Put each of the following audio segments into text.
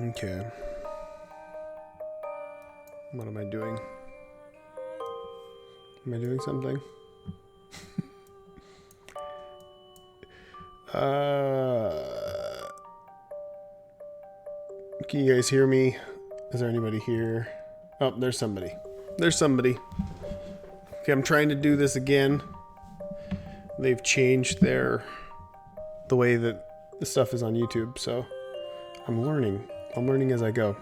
Okay. What am I doing? Am I doing something? Can you guys hear me? Is there anybody here? Oh, there's somebody. There's somebody. Okay, I'm trying to do this again. They've changed the way that the stuff is on YouTube, so I'm learning. I'm learning as I go.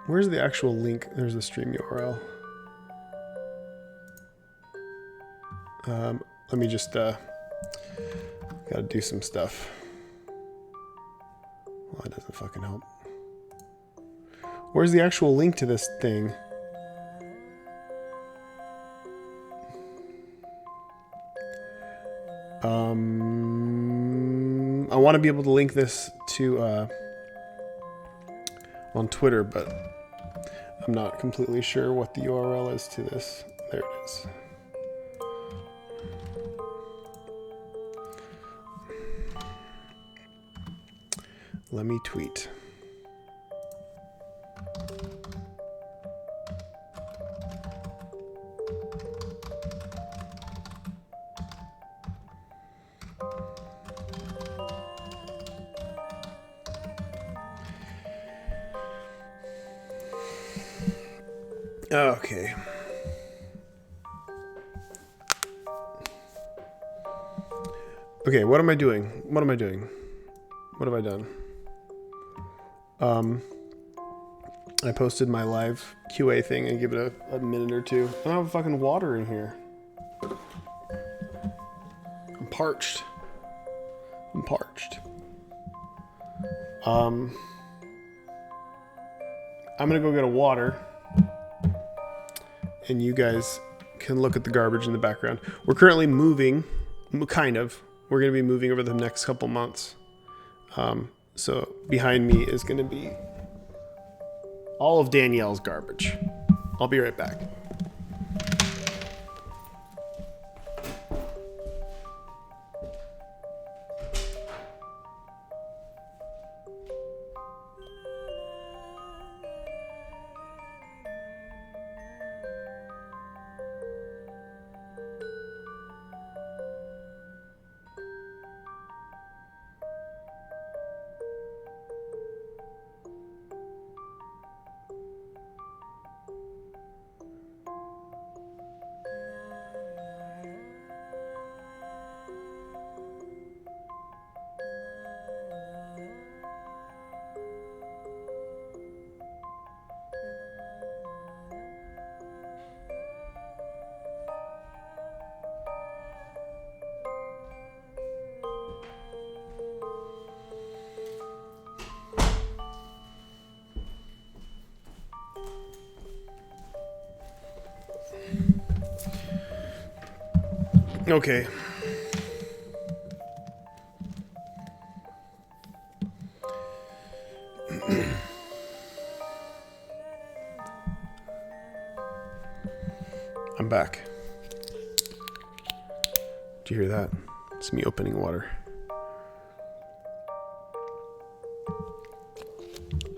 Where's the actual link? There's the stream URL. Let me just gotta do some stuff. Well, that doesn't fucking help. Where's the actual link to this thing? I want to be able to link this to on Twitter, but I'm not completely sure what the URL is to this. There it is. Let me tweet. Okay. Okay, what am I doing? What am I doing? What have I done? I posted my live QA thing and give it a minute or two. I don't have fucking water in here. I'm parched. I'm parched. I'm gonna go get a water. And you guys can look at the garbage in the background. We're currently moving, kind of. We're going to be moving over the next couple months. So behind me is going to be all of Danielle's garbage. I'll be right back. Okay. I'm back. Did you hear that? It's me opening water.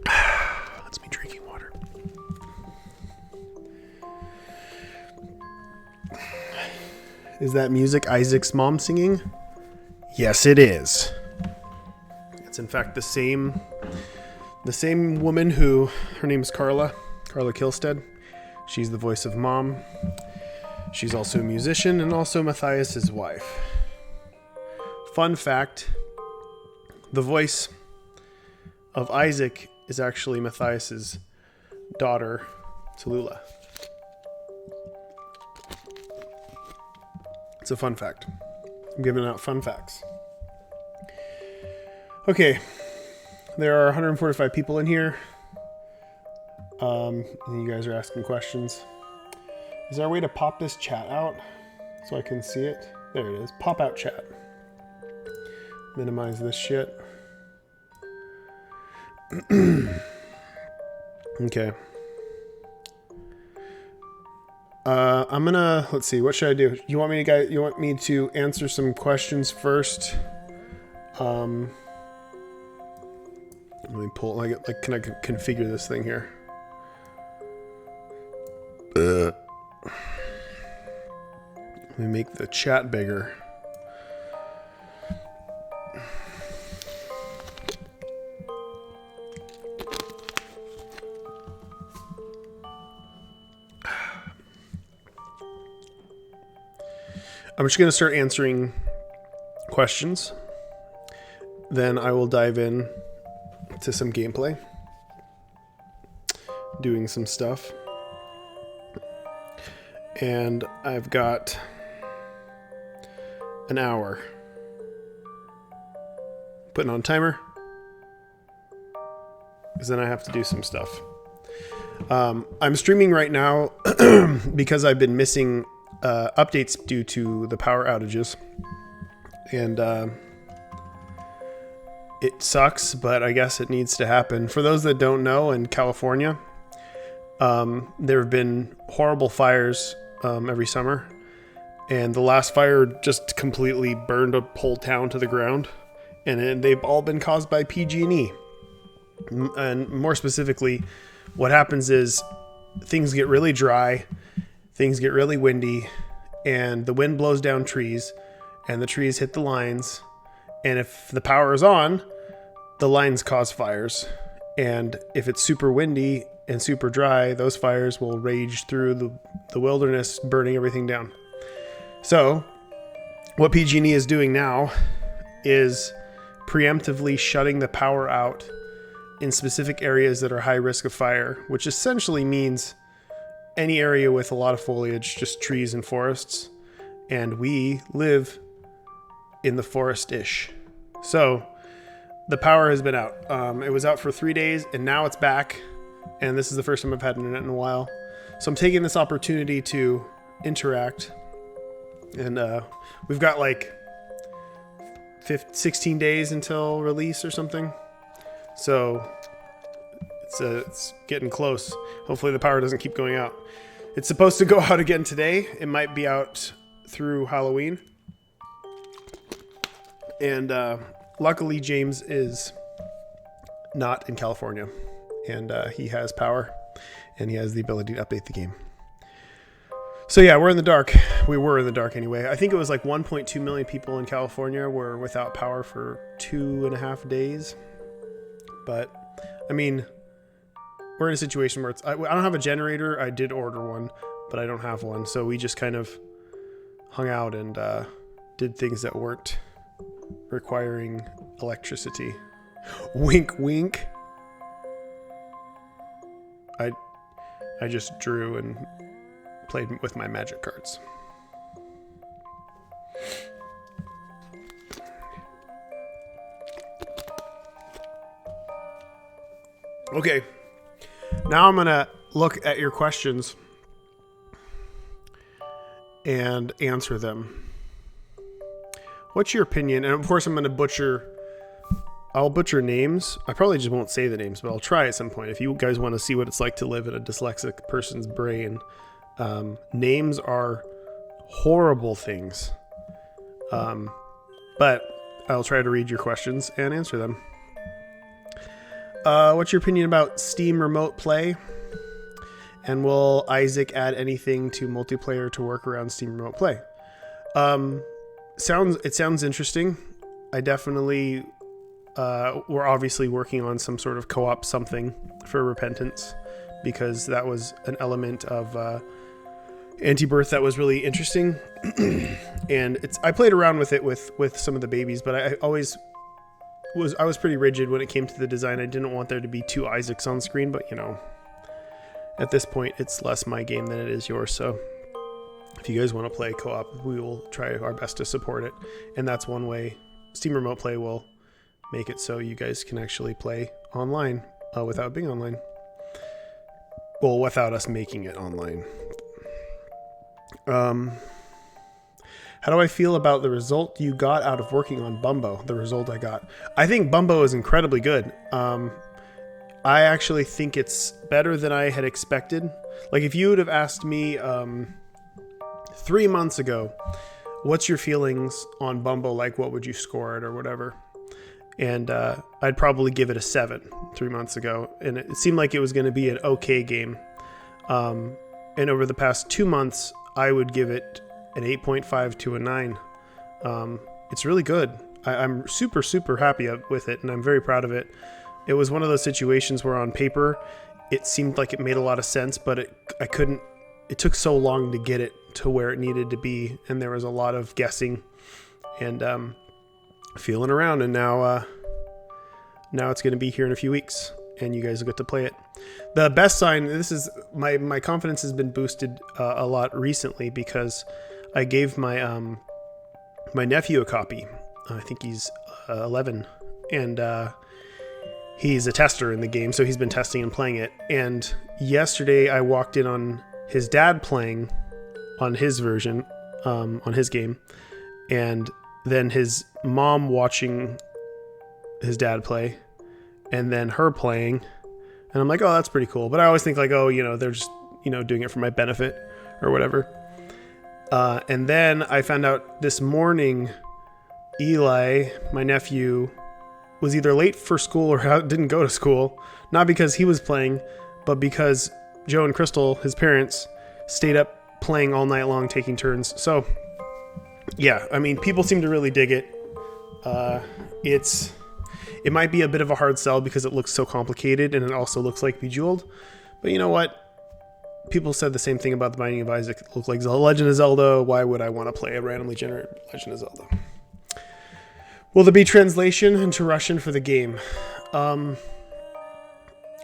That's me drinking water. Is that music Isaac's mom singing? Yes, it is. It's in fact the same woman who, her name is Carla Kilstead. She's the voice of Mom. She's also a musician and also Matthias's wife. Fun fact, the voice of Isaac is actually Matthias's daughter, Tallulah. It's a fun fact. I'm giving out fun facts. Okay. There are 145 people in here. And you guys are asking questions. Is there a way to pop this chat out so I can see it? There it is. Pop out chat. Minimize this shit. Okay. I'm gonna, let's see, what should I do? You want me to answer some questions first? Let me pull. Like, can I configure this thing here? Let me make the chat bigger. I'm just going to start answering questions. Then I will dive in to some gameplay, doing some stuff. And I've got an hour. Putting on timer, because then I have to do some stuff. I'm streaming right now because I've been missing updates due to the power outages. And it sucks, but I guess it needs to happen. For those that don't know, in California, there have been horrible fires every summer. And the last fire just completely burned a whole town to the ground. And they've all been caused by PG&E. And more specifically, what happens is things get really dry, things get really windy, and the wind blows down trees, and the trees hit the lines. And if the power is on, the lines cause fires. And if it's super windy and super dry, those fires will rage through the wilderness, burning everything down. So what PG&E is doing now is preemptively shutting the power out in specific areas that are high risk of fire, which essentially means any area with a lot of foliage, just trees and forests. And we live in the forest-ish. So the power has been out. It was out for 3 days, and now it's back. And this is the first time I've had internet in a while. So I'm taking this opportunity to interact. And we've got like 16 days until release or something. So it's getting close. Hopefully the power doesn't keep going out. It's supposed to go out again today. It might be out through Halloween. And luckily James is not in California. And he has power. And he has the ability to update the game. So yeah, we're in the dark. We were in the dark anyway. I think it was like 1.2 million people in California were without power for 2.5 days. But, I mean, we're in a situation where I don't have a generator. I did order one, but I don't have one. So we just kind of hung out and did things that weren't requiring electricity. Wink, wink. I just drew and played with my magic cards. Okay, now I'm going to look at your questions and answer them. What's your opinion? And of course, I'm going to I'll butcher names. I probably just won't say the names, but I'll try at some point. If you guys want to see what it's like to live in a dyslexic person's brain, names are horrible things. But I'll try to read your questions and answer them. What's your opinion about Steam Remote Play? And will Isaac add anything to multiplayer to work around Steam Remote Play? It sounds interesting. I definitely, we're obviously working on some sort of co-op something for Repentance, because that was an element of Anti-Birth that was really interesting. And I played around with it with some of the babies, but I was pretty rigid when it came to the design. I didn't want there to be two Isaacs on screen, but you know, at this point it's less my game than it is yours. So if you guys want to play co-op, we will try our best to support it. And that's one way Steam Remote Play will make it so you guys can actually play online without being online. Well, without us making it online. How do I feel about the result you got out of working on Bumbo? The result I got. I think Bumbo is incredibly good. I actually think it's better than I had expected. Like, if you would have asked me 3 months ago, what's your feelings on Bumbo? Like, what would you score it or whatever? and I'd probably give it a 7 3 months ago, and it seemed like it was going to be an okay game. And over the past 2 months, I would give it an 8.5 to a 9. It's really good. I'm super, super happy with it, and I'm very proud of it. It was one of those situations where on paper, it seemed like it made a lot of sense, but it took so long to get it to where it needed to be, and there was a lot of guessing and feeling around, and now it's going to be here in a few weeks, and you guys will get to play it. The best sign, this is my confidence has been boosted a lot recently because I gave my my nephew a copy. I think he's 11, and he's a tester in the game, so he's been testing and playing it. And yesterday I walked in on his dad playing on his version, on his game, and then his mom watching his dad play, and then her playing. And I'm like, oh, that's pretty cool. But I always think like, oh, they're just, doing it for my benefit or whatever. And then I found out this morning, Eli, my nephew, was either late for school or didn't go to school. Not because he was playing, but because Joe and Crystal, his parents, stayed up playing all night long, taking turns. So, yeah, I mean, people seem to really dig it. It might be a bit of a hard sell because it looks so complicated and it also looks like Bejeweled. But you know what? People said the same thing about The Binding of Isaac. It looked like The Legend of Zelda. Why would I want to play a randomly generated Legend of Zelda? Will there be translation into Russian for the game? I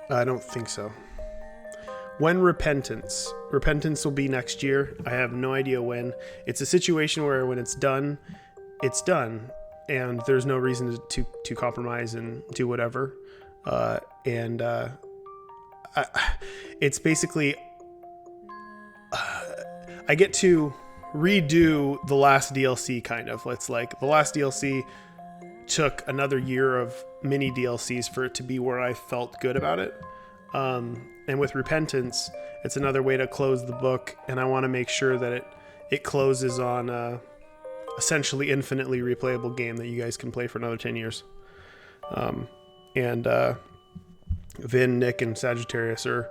don't think so. When Repentance? Repentance will be next year. I have no idea when. It's a situation where when it's done, it's done. And there's no reason to compromise and do whatever. It's basically... I get to redo the last DLC, kind of. It's like the last DLC took another year of mini DLCs for it to be where I felt good about it. And with Repentance, it's another way to close the book, and I want to make sure that it closes on... essentially infinitely replayable game that you guys can play for another 10 years. Vin, Nick, and Sagittarius are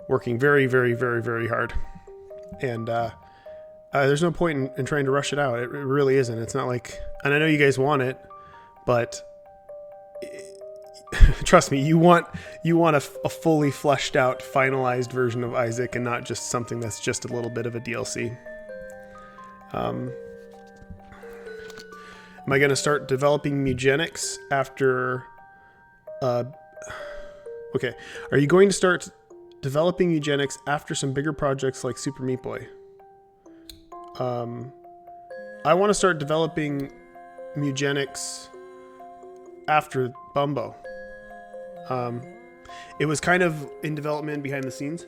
working very, very, very, very hard. And there's no point in trying to rush it out. It really isn't. It's not like... And I know you guys want it, but... trust me, you want a fully fleshed out, finalized version of Isaac and not just something that's just a little bit of a DLC. Am I going to start developing Mugenics after... Okay. Are you going to start developing Eugenics after some bigger projects like Super Meat Boy? I want to start developing Mugenics after Bumbo. It was kind of in development behind the scenes.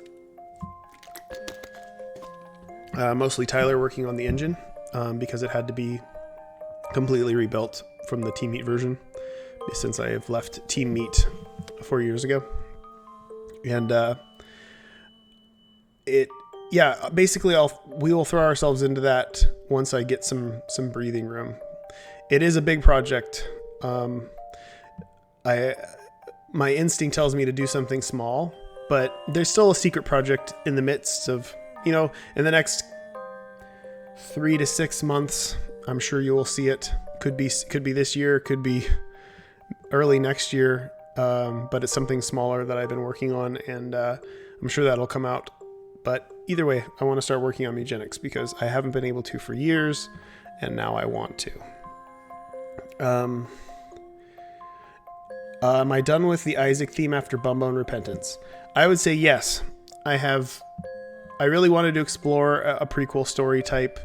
Mostly Tyler working on the engine, because it had to be completely rebuilt from the Team Meat version, since I have left Team Meat 4 years ago. And basically we will throw ourselves into that once I get some breathing room. It is a big project. My instinct tells me to do something small, but there's still a secret project in the midst of, in the next 3 to 6 months, I'm sure you will see it. Could be this year, could be early next year. But it's something smaller that I've been working on, and I'm sure that'll come out. But either way, I want to start working on Mugenics because I haven't been able to for years, and now I want to. Am I done with the Isaac theme after Bumbo and Repentance? I would say yes. I really wanted to explore a prequel story type,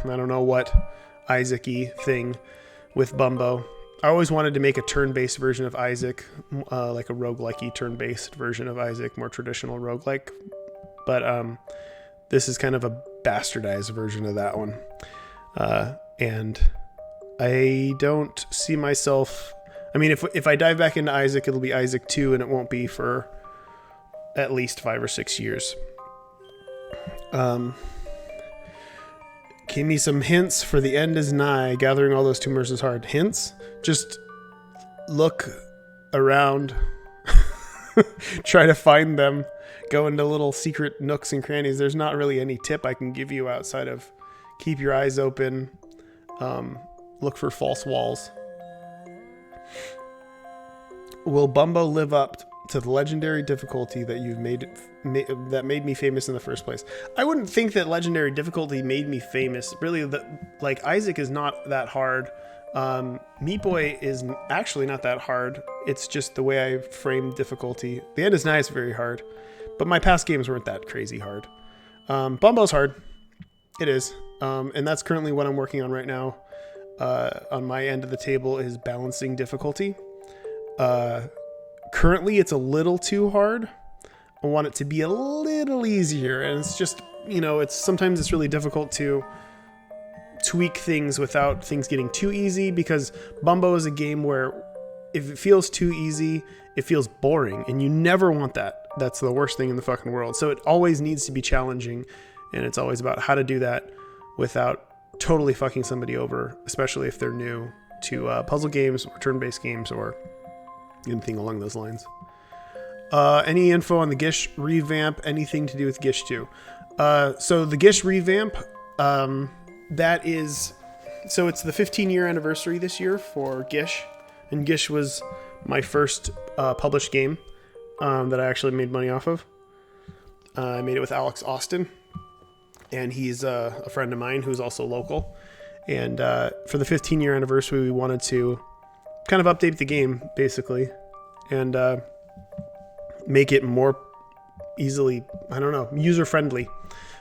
I don't know what, Isaac-y thing with Bumbo. I always wanted to make a turn-based version of Isaac, like a roguelike-y turn-based version of Isaac, more traditional roguelike. But this is kind of a bastardized version of that one. And I don't see myself... I mean, if I dive back into Isaac, it'll be Isaac 2, and it won't be for at least 5 or 6 years. Give me some hints for the end is nigh. Gathering all those tumors is hard. Hints? Just look around. Try to find them. Go into little secret nooks and crannies. There's not really any tip I can give you outside of keep your eyes open. Look for false walls. Will Bumbo live up to the legendary difficulty that you've that made me famous in the first place? I wouldn't think that legendary difficulty made me famous. Really, like Isaac is not that hard. Meat Boy is actually not that hard. It's just the way I frame difficulty. The end is nice, very hard, but my past games weren't that crazy hard. Bumbo's hard. It is, and that's currently what I'm working on right now. On my end of the table is balancing difficulty. Currently it's a little too hard. I want it to be a little easier, and it's just, sometimes it's really difficult to tweak things without things getting too easy, because Bumbo is a game where if it feels too easy, it feels boring, and you never want that. That's the worst thing in the fucking world. So it always needs to be challenging, and it's always about how to do that without totally fucking somebody over, especially if they're new to puzzle games or turn-based games or anything along those lines. Any info on the Gish revamp? Anything to do with Gish 2? So the Gish revamp, it's the 15-year anniversary this year for Gish, and Gish was my first published game that I actually made money off of. I made it with Alex Austin, and he's a friend of mine who's also local. And for the 15-year anniversary, we wanted to kind of update the game, basically, and make it more easily, user-friendly.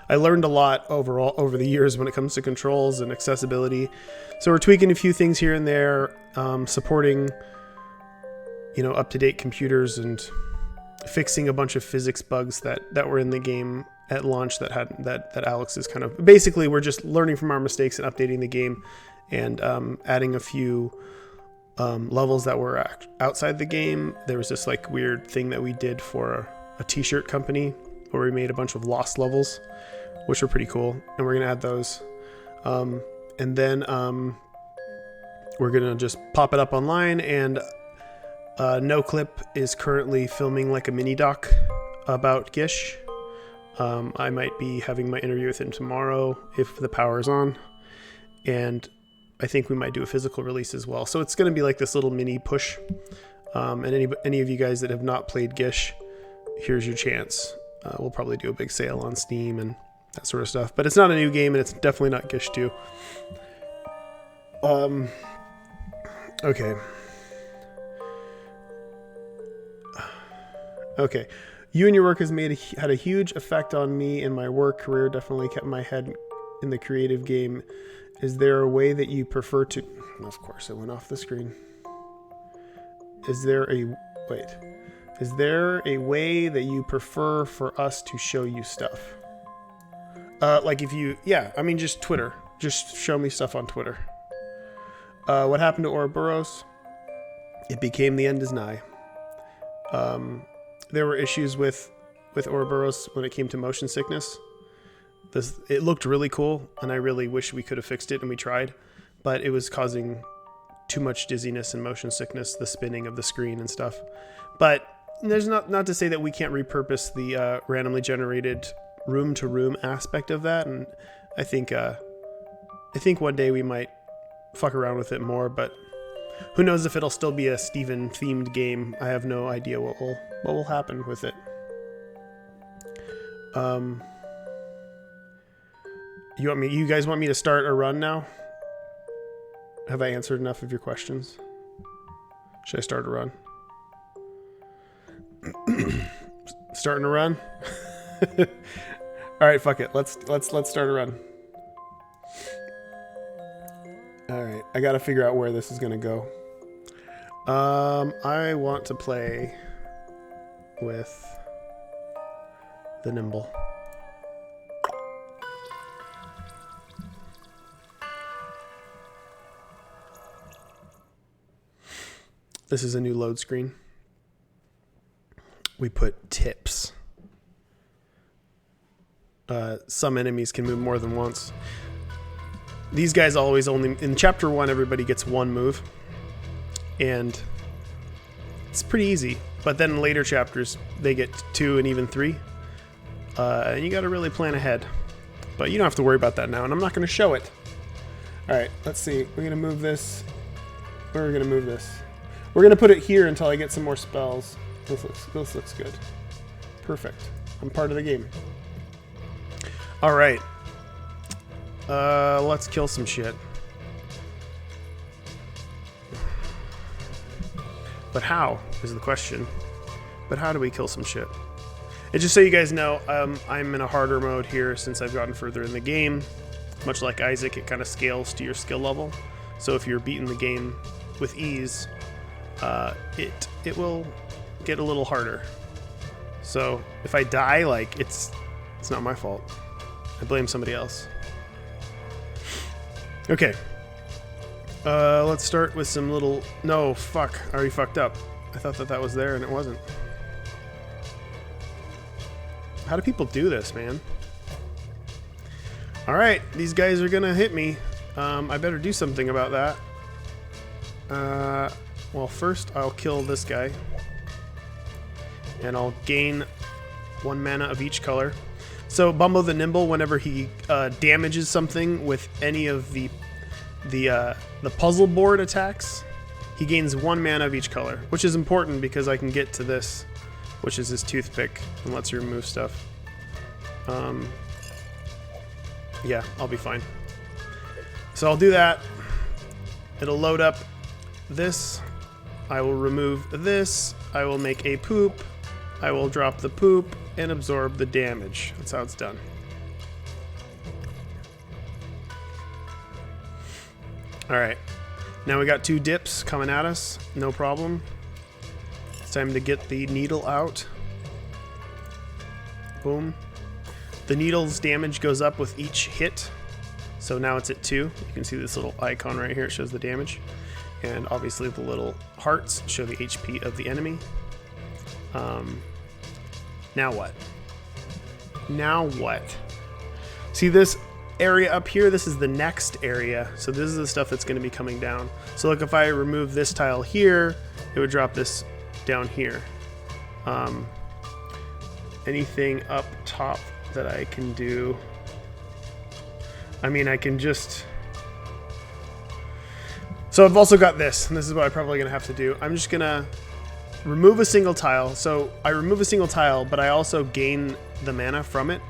I learned a lot over the years when it comes to controls and accessibility. So we're tweaking a few things here and there, supporting, up-to-date computers and fixing a bunch of physics bugs that were in the game at launch that Alex is kind of... Basically, we're just learning from our mistakes and updating the game, and adding a few levels that were outside the game. There was this weird thing that we did for a t-shirt company where we made a bunch of lost levels, which were pretty cool, and we're gonna add those. And then we're gonna just pop it up online, and No Clip is currently filming a mini doc about Gish. I might be having my interview with him tomorrow if the power is on, and I think we might do a physical release as well. So it's going to be like this little mini push. And any of you guys that have not played Gish, here's your chance. We'll probably do a big sale on Steam and that sort of stuff. But it's not a new game, and it's definitely not Gish 2. Okay. Okay. You and your work has had a huge effect on me in my work career. Definitely kept my head in the creative game. Is there a way that you prefer to... Of course, it went off the screen. Is there a way that you prefer for us to show you stuff? Just Twitter. Just show me stuff on Twitter. What happened to Ouroboros? It became the end is nigh. There were issues with Ouroboros when it came to motion sickness. It looked really cool, and I really wish we could have fixed it, and we tried, but it was causing too much dizziness and motion sickness, the spinning of the screen and stuff. But there's not to say that we can't repurpose the randomly generated room-to-room aspect of that, and I think one day we might fuck around with it more, but who knows if it'll still be a Steven-themed game. I have no idea what will happen with it. You guys want me to start a run now? Have I answered enough of your questions? Should I start a run? Starting a run? All right, fuck it. Let's start a run. All right, I got to figure out where this is going to go. I want to play with the Nimble. This is a new load screen. We put tips. Some enemies can move more than once. These guys always only... In Chapter 1, everybody gets one move. And it's pretty easy. But then in later chapters, they get 2 and even 3. And you got to really plan ahead. But you don't have to worry about that now, and I'm not going to show it. Alright, let's see. We're going to move this. Where are we going to move this? We're going to put it here until I get some more spells. This looks good. Perfect. I'm part of the game. Alright. Let's kill some shit. But how is the question. But how do we kill some shit? And just so you guys know, I'm in a harder mode here since I've gotten further in the game. Much like Isaac, it kind of scales to your skill level. So if you're beating the game with ease, it will get a little harder. So if I die, like, it's not my fault. I blame somebody else. Okay. Let's start with some little... No, fuck. I already fucked up. I thought that was there and it wasn't. How do people do this, man? Alright, these guys are gonna hit me. I better do something about that. Well, first I'll kill this guy. And I'll gain 1 mana of each color. So Bumbo the Nimble, whenever he damages something with any of the puzzle board attacks, he gains 1 mana of each color, which is important because I can get to this, which is his toothpick, and lets you remove stuff. Yeah, I'll be fine. So I'll do that. It'll load up this. I will remove this. I will make a poop. I will drop the poop and absorb the damage. That's how it's done. Alright. Now we got 2 dips coming at us. No problem. It's time to get the needle out. Boom. The needle's damage goes up with each hit. So now it's at 2. You can see this little icon right here. It shows the damage. And obviously the little hearts show the HP of the enemy. Now what? Now what? See this area up here? This is the next area. So this is the stuff that's going to be coming down. So look, if I remove this tile here, it would drop this down here. Anything up top that I can do? I mean, I can just... So I've also got this, and this is what I'm probably going to have to do. I'm just going to remove a single tile. So I remove a single tile, but I also gain the mana from it.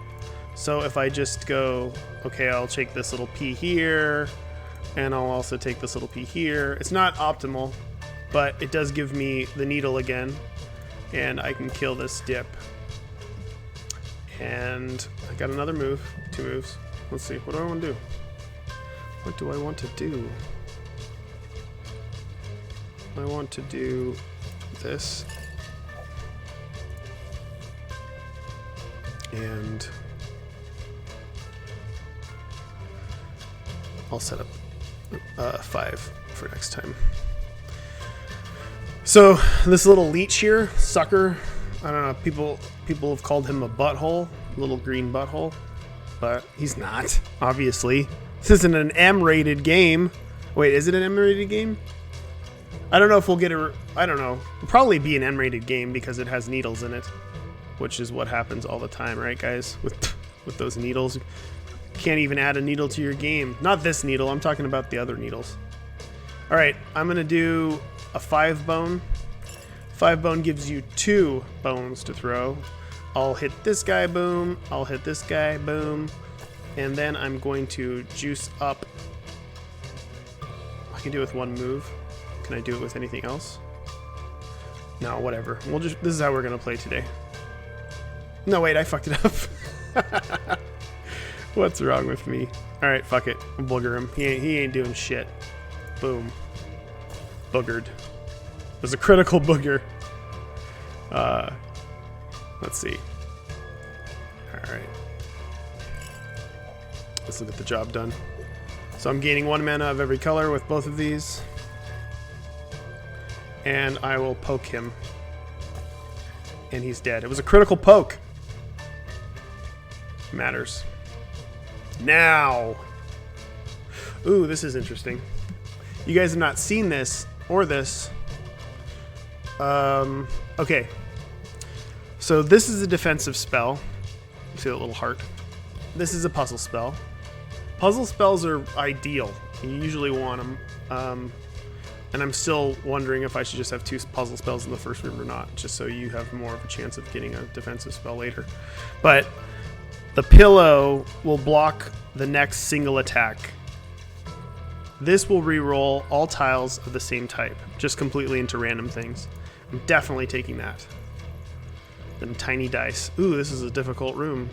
So if I just go, okay, I'll take this little P here, and I'll also take this little P here. It's not optimal, but it does give me the needle again, and I can kill this dip. And I got another move, 2 moves. Let's see, what do I want to do? What do I want to do? I want to do this. And I'll set up 5 for next time. So this little leech here, sucker, I don't know, people have called him a butthole, little green butthole, but he's not, obviously. This isn't an M-rated game. Wait, is it an M-rated game? I don't know if we'll get a... I don't know. It'll probably be an M-rated game because it has needles in it, which is what happens all the time, right, guys? With those needles. You can't even add a needle to your game. Not this needle. I'm talking about the other needles. All right, I'm going to do a 5 bone. 5 bone gives you 2 bones to throw. I'll hit this guy, boom. I'll hit this guy, boom. And then I'm going to juice up. I can do it with 1 move. Can I do it with anything else? No, whatever. This is how we're gonna play today. No, wait, I fucked it up. What's wrong with me? All right, fuck it. Booger him. He ain't doing shit. Boom. Boogered. It was a critical booger. Let's see. All right. Let's look at the job done. So I'm gaining 1 mana of every color with both of these. And I will poke him. And he's dead. It was a critical poke. Matters. Now. Ooh, this is interesting. You guys have not seen this or this. Okay. So this is a defensive spell. You see that little heart? This is a puzzle spell. Puzzle spells are ideal. You usually want them. And I'm still wondering if I should just have 2 puzzle spells in the first room or not, just so you have more of a chance of getting a defensive spell later. But the pillow will block the next single attack. This will re-roll all tiles of the same type, just completely into random things. I'm definitely taking that. Then tiny dice. Ooh, this is a difficult room.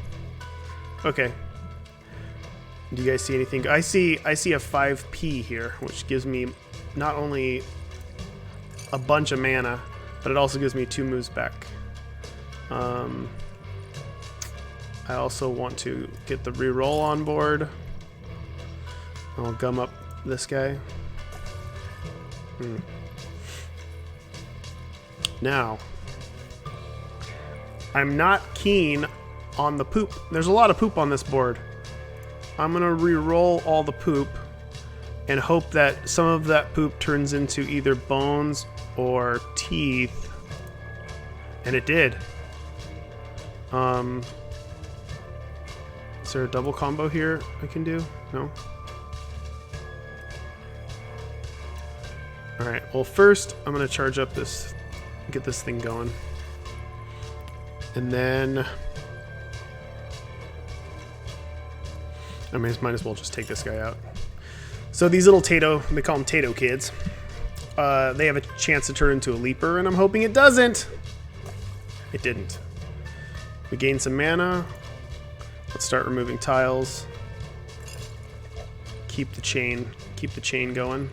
Okay. Do you guys see anything? I see a 5p here, which gives me not only a bunch of mana, but it also gives me 2 moves back. I also want to get the reroll on board. I'll gum up this guy. Now, I'm not keen on the poop. There's a lot of poop on this board. I'm gonna re-roll all the poop and hope that some of that poop turns into either bones or teeth. And it did. Is there a double combo here I can do? No? Alright, well first I'm gonna charge up this, get this thing going. And then I might as well just take this guy out. So these little Tato, they call them Tato kids. They have a chance to turn into a leaper, and I'm hoping it doesn't. It didn't. We gain some mana. Let's start removing tiles. Keep the chain going.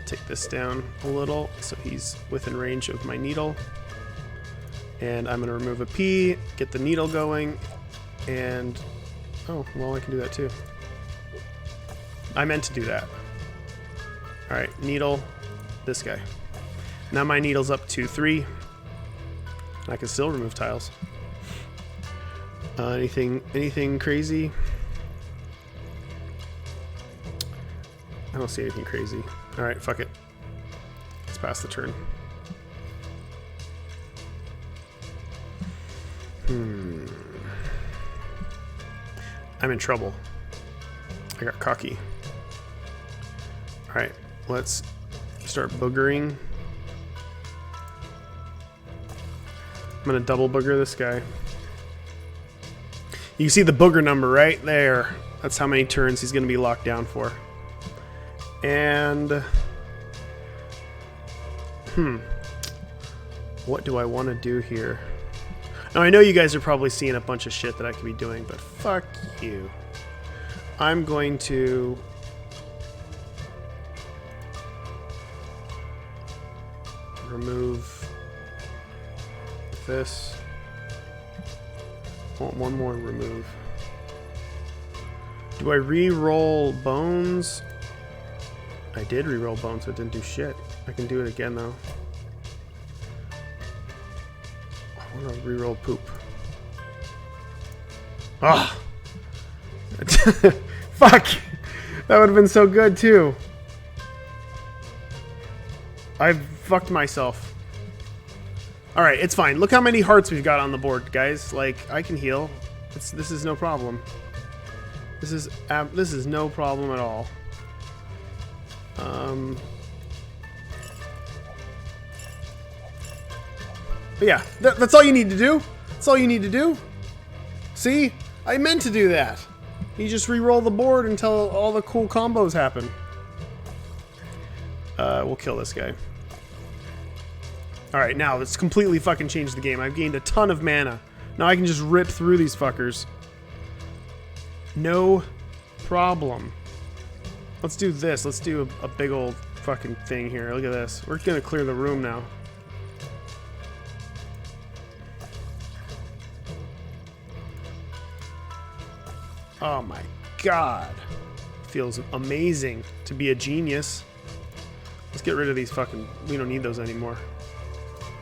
Take this down a little so he's within range of my needle. And I'm gonna remove a P, get the needle going, and oh, well I can do that too. I meant to do that. Alright, needle, this guy. Now my needle's up to 3. I can still remove tiles. Anything crazy? I don't see anything crazy. Alright, fuck it. Let's pass the turn. I'm in trouble. I got cocky. Alright, let's start boogering. I'm gonna double booger this guy. You can see the booger number right there. That's how many turns he's gonna be locked down for. And what do I want to do here? Now I know you guys are probably seeing a bunch of shit that I could be doing, but fuck you. I'm going to remove this. I want one more remove. Do I re-roll bones? I did re-roll bones, so it didn't do shit. I can do it again though. I want to re-roll poop. Ah! Fuck! That would have been so good too. I've fucked myself. Alright, it's fine. Look how many hearts we've got on the board, guys. Like, I can heal. This is no problem. This is no problem at all. But yeah, that's all you need to do. That's all you need to do. See? I meant to do that. You just re-roll the board until all the cool combos happen. We'll kill this guy. Alright, now let's completely fucking change the game. I've gained a ton of mana. Now I can just rip through these fuckers. No problem. Let's do this. Let's do a big old fucking thing here. Look at this. We're gonna clear the room now. Oh my god. Feels amazing to be a genius. Let's get rid of these fucking... We don't need those anymore.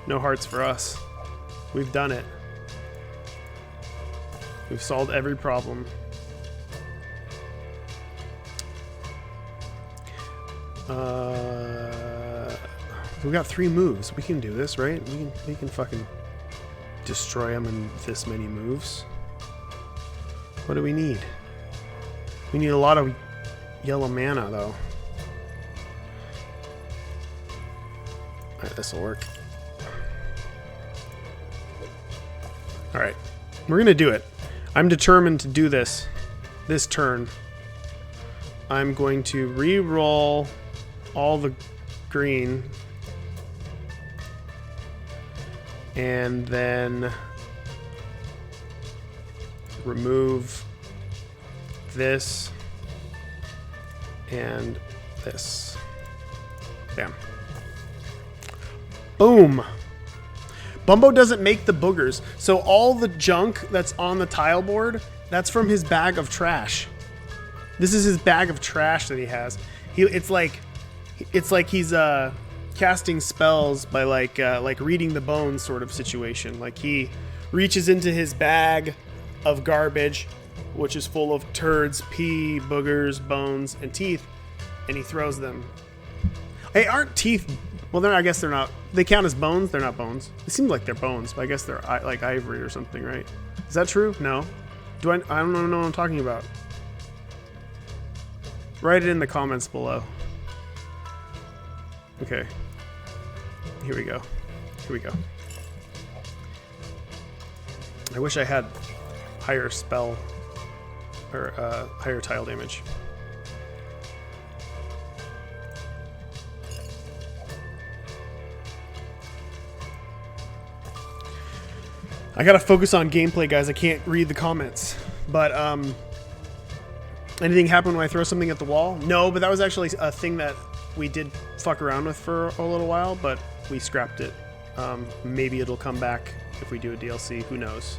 No hearts for us. We've done it. We've solved every problem. We got 3 moves. We can do this, right? We can fucking destroy them in this many moves. What do we need? We need a lot of yellow mana, though. Alright, this'll work. Alright. We're gonna do it. I'm determined to do this turn. I'm going to re-roll all the green and then remove this and this. Bam. Boom. Bumbo doesn't make the boogers, so all the junk that's on the tile board, that's from his bag of trash. This is his bag of trash that he has. It's like he's casting spells by like reading the bones sort of situation. Like he reaches into his bag of garbage, which is full of turds, pee, boogers, bones, and teeth, and he throws them. Hey, aren't teeth? Well, I guess they're not. They count as bones. They're not bones. It seems like they're bones, but I guess they're like ivory or something, right? Is that true? No. I don't know what I'm talking about. Write it in the comments below. Okay. Here we go. Here we go. I wish I had higher spell or higher tile damage. I gotta focus on gameplay, guys. I can't read the comments. But anything happen when I throw something at the wall? No, but that was actually a thing that we did fuck around with for a little while, but we scrapped it. Maybe it'll come back if we do a DLC. Who knows?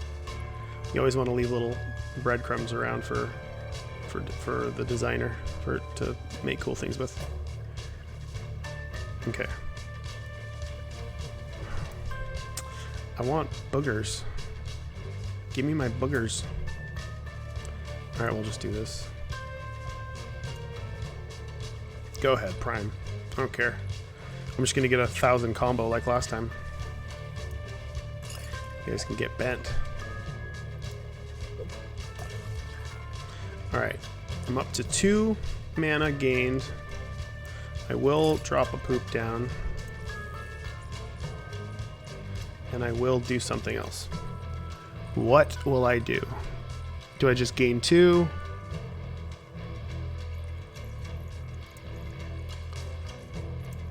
You always want to leave little breadcrumbs around for the designer to make cool things with. Okay. I want boogers. Give me my boogers. Alright, we'll just do this. Go ahead, Prime. I don't care. I'm just gonna get 1,000 combo like last time. You guys can get bent. Alright. I'm up to 2 mana gained. I will drop a poop down. And I will do something else. What will I do? Do I just gain 2?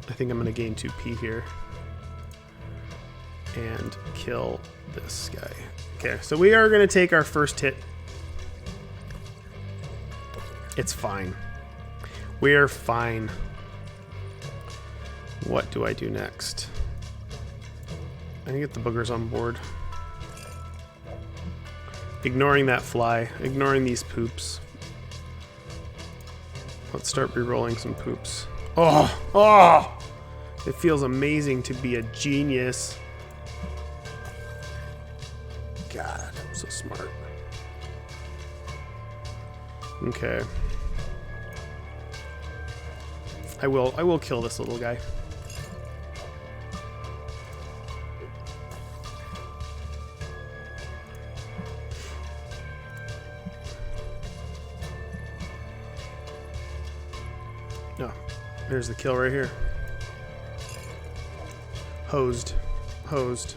I think I'm going to gain 2p here. And kill this guy. Okay, so we are going to take our first hit. It's fine. We are fine. What do I do next? I can get the boogers on board. Ignoring that fly. Ignoring these poops. Let's start re-rolling some poops. Oh! Oh! It feels amazing to be a genius. God, I'm so smart. Okay. I will kill this little guy. No. There's the kill right here. Hosed. Hosed.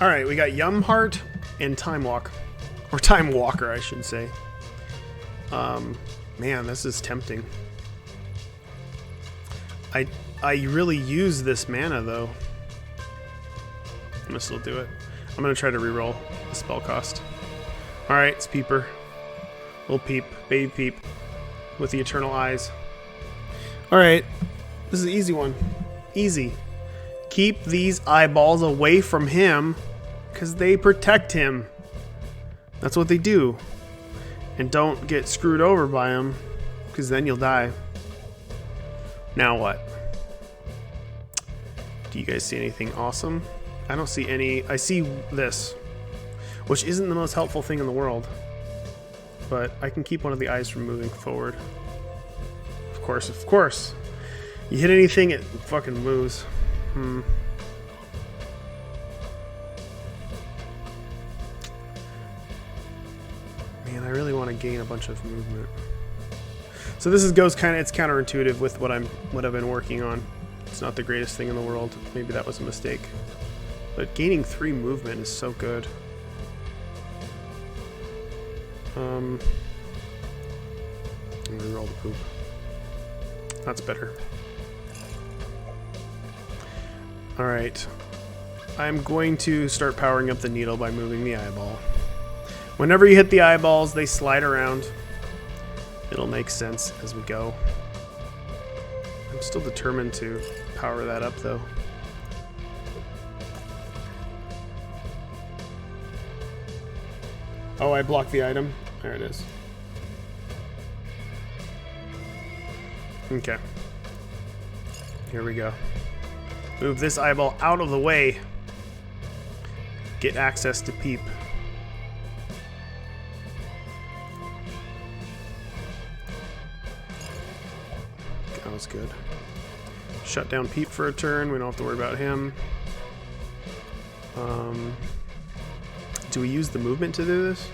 Alright, we got Yum Heart and Time Walk. Or Time Walker, I should say. Man, this is tempting. I really use this mana, though. I'm gonna still do it. I'm gonna try to reroll the spell cost. Alright, it's Peeper. Little Peep. Baby Peep. With the eternal eyes. Alright. This is an easy one. Easy. Keep these eyeballs away from him, because they protect him. That's what they do. And don't get screwed over by them, because then you'll die. Now what? Do you guys see anything awesome? I don't see any. I see this. which isn't the most helpful thing in the world. But I can keep one of the eyes from moving forward. Of course, of course. You hit anything, it fucking moves. Man, I really want to gain a bunch of movement. So this goes kind of, it's counterintuitive with what I've been working on. It's not the greatest thing in the world. Maybe that was a mistake. But gaining 3 movement is so good. I'm gonna roll the poop. That's better. Alright. I'm going to start powering up the needle by moving the eyeball. Whenever you hit the eyeballs, they slide around. It'll make sense as we go. I'm still determined to power that up, though. Oh, I blocked the item. There it is. Okay. Here we go. Move this eyeball out of the way. Get access to Peep. That was good. Shut down Peep for a turn. We don't have to worry about him. Do we use the movement to do this?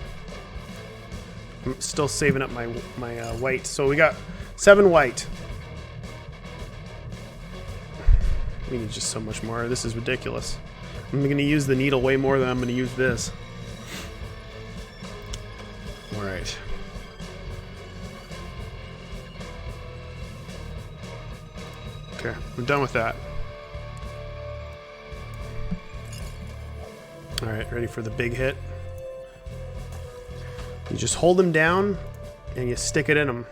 I'm still saving up my white. So we got 7 white. We need just so much more. This is ridiculous. I'm going to use the needle way more than I'm going to use this. All right. Okay, I'm done with that. All right, ready for the big hit. You just hold him down and you stick it in him.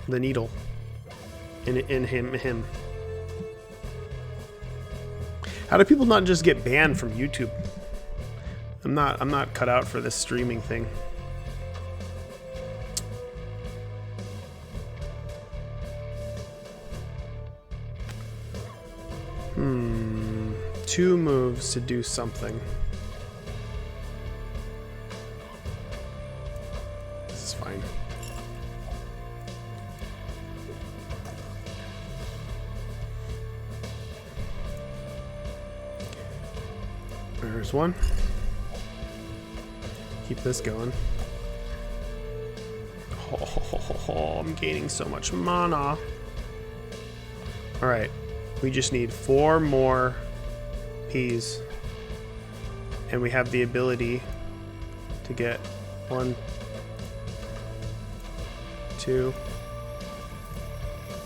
The needle. In him. How do people not just get banned from YouTube? I'm not cut out for this streaming thing. Two moves to do something. This is fine. There's one. Keep this going. Oh, I'm gaining so much mana. Alright. We just need 4 more P's. And we have the ability to get 1, 2,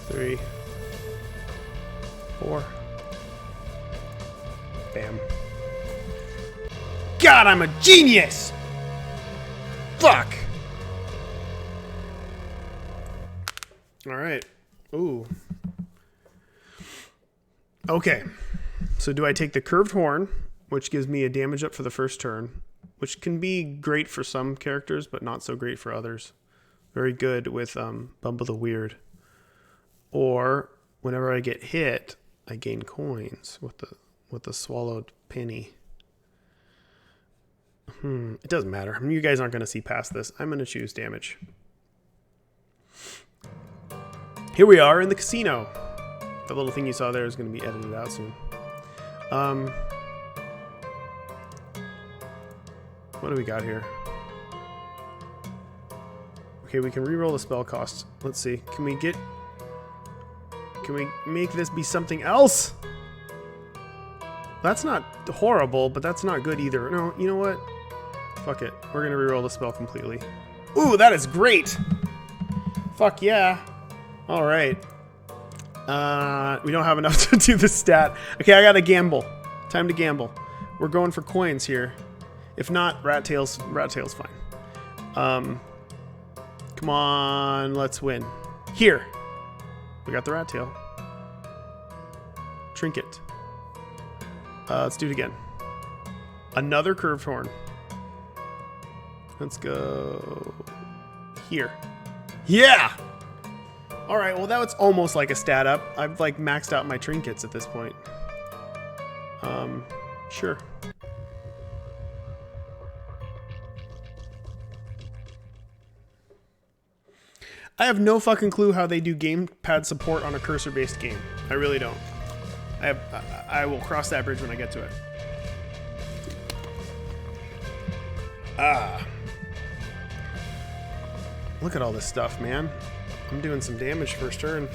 3, 4. Bam. God, I'm a genius! Fuck! Alright. Ooh. Okay. So do I take the curved horn, which gives me a damage up for the first turn, which can be great for some characters, but not so great for others. Very good with Bumbo the Weird. Or whenever I get hit, I gain coins with the swallowed penny. It doesn't matter. I mean, you guys aren't going to see past this. I'm going to choose damage. Here we are in the casino. The little thing you saw there is going to be edited out soon. What do we got here? Okay, we can reroll the spell cost. Let's see. Can we make this be something else? That's not horrible, but that's not good either. No, you know what? Fuck it. We're going to reroll the spell completely. Ooh, that is great! Fuck yeah. Alright. We don't have enough to do the stat. Okay, I gotta gamble. Time to gamble. We're going for coins here. If not, rat tail's fine. Come on, let's win. Here. We got the rat tail. Trinket. Let's do it again. Another curved horn. Let's go here. Yeah! Alright, well that was almost like a stat up. I've like maxed out my trinkets at this point. Sure. I have no fucking clue how they do gamepad support on a cursor-based game. I really don't. I will cross that bridge when I get to it. Look at all this stuff, man. I'm doing some damage first turn.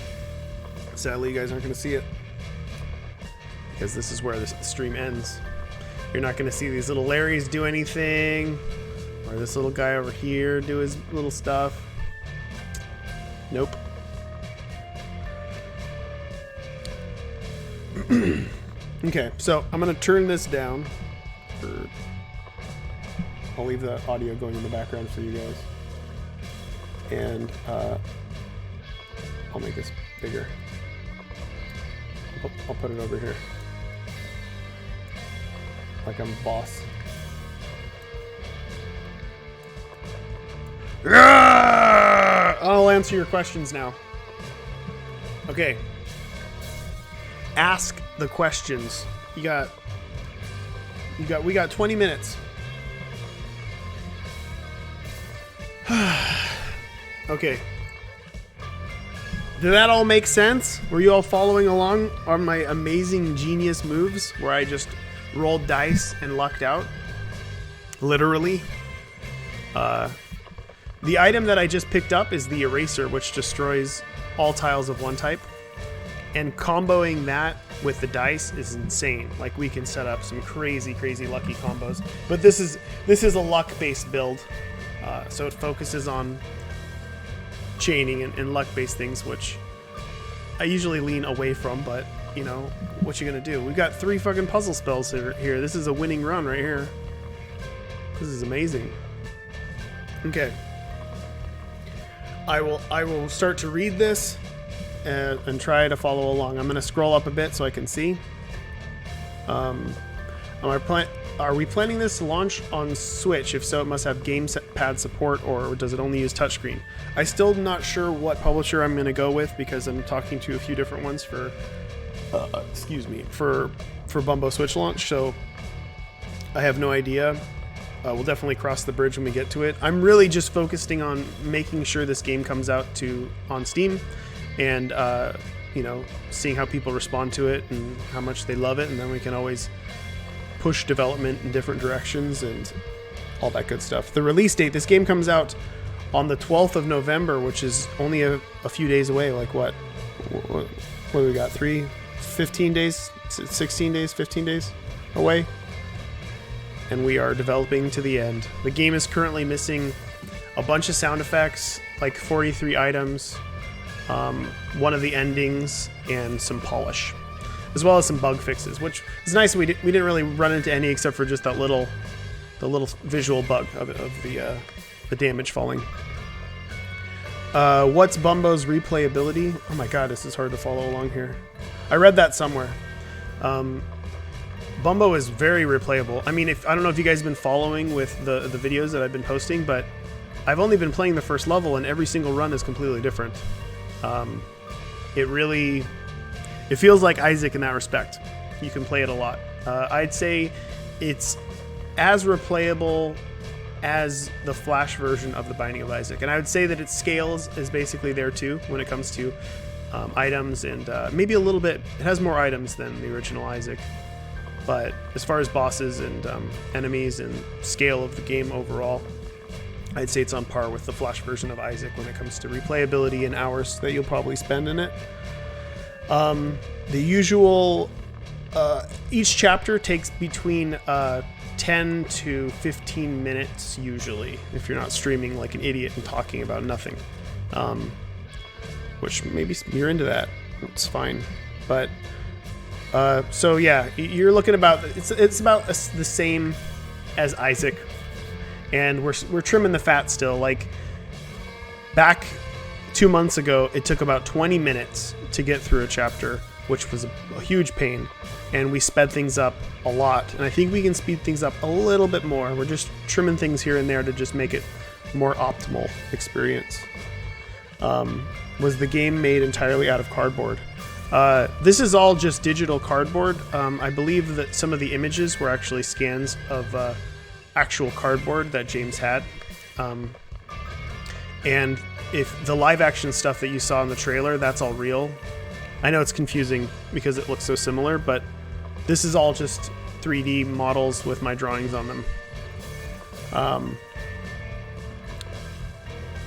Sadly, you guys aren't going to see it, because this is where the stream ends. You're not going to see these little Larrys do anything, or this little guy over here do his little stuff. Nope. Okay, so I'm going to turn this down. I'll leave the audio going in the background for you guys. And I'll make this bigger. I'll put it over here. Like I'm boss. I'll answer your questions now. Okay. Ask the questions. We got 20 minutes. Okay. Did that all make sense? Were you all following along on my amazing genius moves where I just rolled dice and lucked out? Literally. The item that I just picked up is the eraser, which destroys all tiles of one type. And comboing that with the dice is insane. Like, we can set up some crazy, crazy lucky combos. But this is a luck-based build. So it focuses on chaining and luck-based things, which I usually lean away from, but, you know, what you gonna do? We've got 3 fucking puzzle spells here. This is a winning run right here. This is amazing. Okay. I will start to read this and try to follow along. I'm gonna scroll up a bit so I can see. Are we planning this to launch on Switch? If so, it must have gamepad support, or does it only use touchscreen? I'm still not sure what publisher I'm going to go with, because I'm talking to a few different ones for Bumbo Switch launch, so I have no idea. We'll definitely cross the bridge when we get to it. I'm really just focusing on making sure this game comes out on Steam, and you know, seeing how people respond to it and how much they love it, and then we can always push development in different directions and all that good stuff. The release date, this game comes out on the 12th of November, which is only a few days away. Like, what do we got? 15 days, 16 days, 15 days away. And we are developing to the end. The game is currently missing a bunch of sound effects, like 43 items, one of the endings, and some polish, as well as some bug fixes, which is nice. We didn't really run into any except for just the little visual bug of the damage falling. What's Bumbo's replayability? Oh my god, this is hard to follow along here. I read that somewhere. Bumbo is very replayable. I mean, I don't know if you guys have been following with the videos that I've been posting, but I've only been playing the first level, and every single run is completely different. It feels like Isaac in that respect. You can play it a lot. I'd say it's as replayable as the Flash version of The Binding of Isaac. And I would say that its scales is basically there too when it comes to items, and maybe a little bit, it has more items than the original Isaac. But as far as bosses and enemies and scale of the game overall, I'd say it's on par with the Flash version of Isaac when it comes to replayability and hours that you'll probably spend in it. The usual, each chapter takes between 10 to 15 minutes usually, if you're not streaming like an idiot and talking about nothing. Which maybe you're into that, it's fine. But, so yeah, you're looking about, it's about the same as Isaac, and we're trimming the fat still. Like, back 2 months ago, it took about 20 minutes to get through a chapter, which was a huge pain, and we sped things up a lot, and I think we can speed things up a little bit more. We're just trimming things here and there to just make it more optimal experience. Was the game made entirely out of cardboard? This is all just digital cardboard. I believe that some of the images were actually scans of actual cardboard that James had. And if the live action stuff that you saw in the trailer, that's all real. I know it's confusing because it looks so similar, but this is all just 3D models with my drawings on them.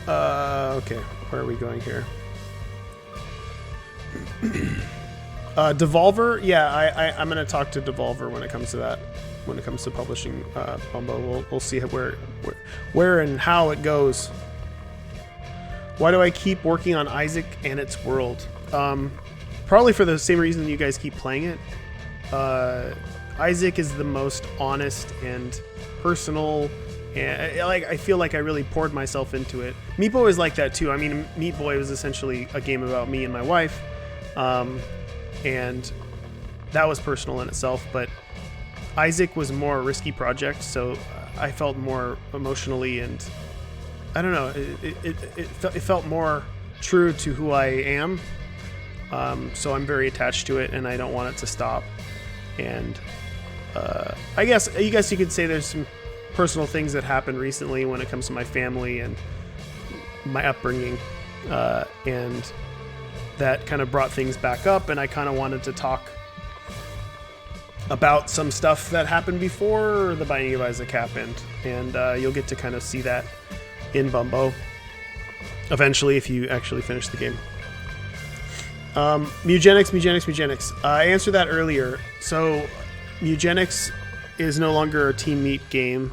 Okay, where are we going here? Devolver, yeah, I'm gonna talk to Devolver when it comes to that. When it comes to publishing Bumbo, we'll see where and how it goes. Why do I keep working on Isaac and its world? Probably for the same reason you guys keep playing it. Isaac is the most honest and personal, and I feel like I really poured myself into it. Meat Boy was like that too. I mean, Meat Boy was essentially a game about me and my wife, and that was personal in itself. But Isaac was a more risky project, so I felt more emotionally, and I don't know, it felt more true to who I am. So I'm very attached to it, and I don't want it to stop. And I guess you could say there's some personal things that happened recently when it comes to my family and my upbringing, and that kind of brought things back up, and I kind of wanted to talk about some stuff that happened before The Binding of Isaac happened, and you'll get to kind of see that in Bumbo eventually if you actually finish the game. Mugenics. I answered that earlier. So Mugenics is no longer a Team Meat game.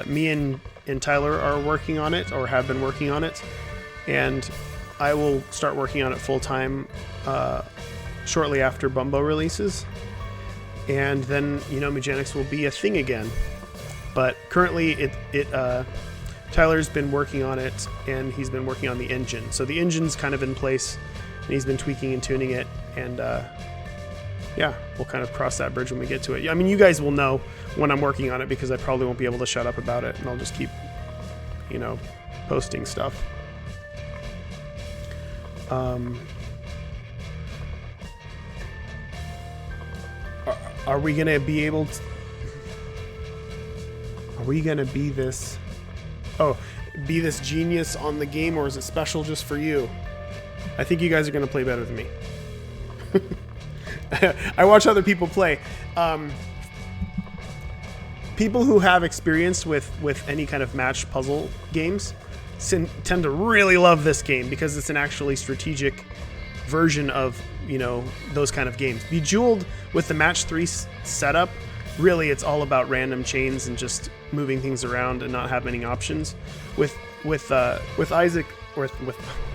Me and Tyler are working on it, or have been working on it, and I will start working on it full time shortly after Bumbo releases, and then Mugenics will be a thing again. But currently, Tyler's been working on it, and he's been working on the engine. So the engine's kind of in place, and he's been tweaking and tuning it, and yeah, we'll kind of cross that bridge when we get to it. I mean, you guys will know when I'm working on it, because I probably won't be able to shut up about it, and I'll just keep, posting stuff. Are we gonna be able to... Are we gonna be this... be this genius on the game, or is it special just for you? I think you guys are gonna play better than me. I watch other people play. People who have experience with any kind of match puzzle games tend to really love this game, because it's an actually strategic version of those kind of games. Bejeweled, with the match 3 setup, really it's all about random chains and just moving things around and not having any options. With Isaac, or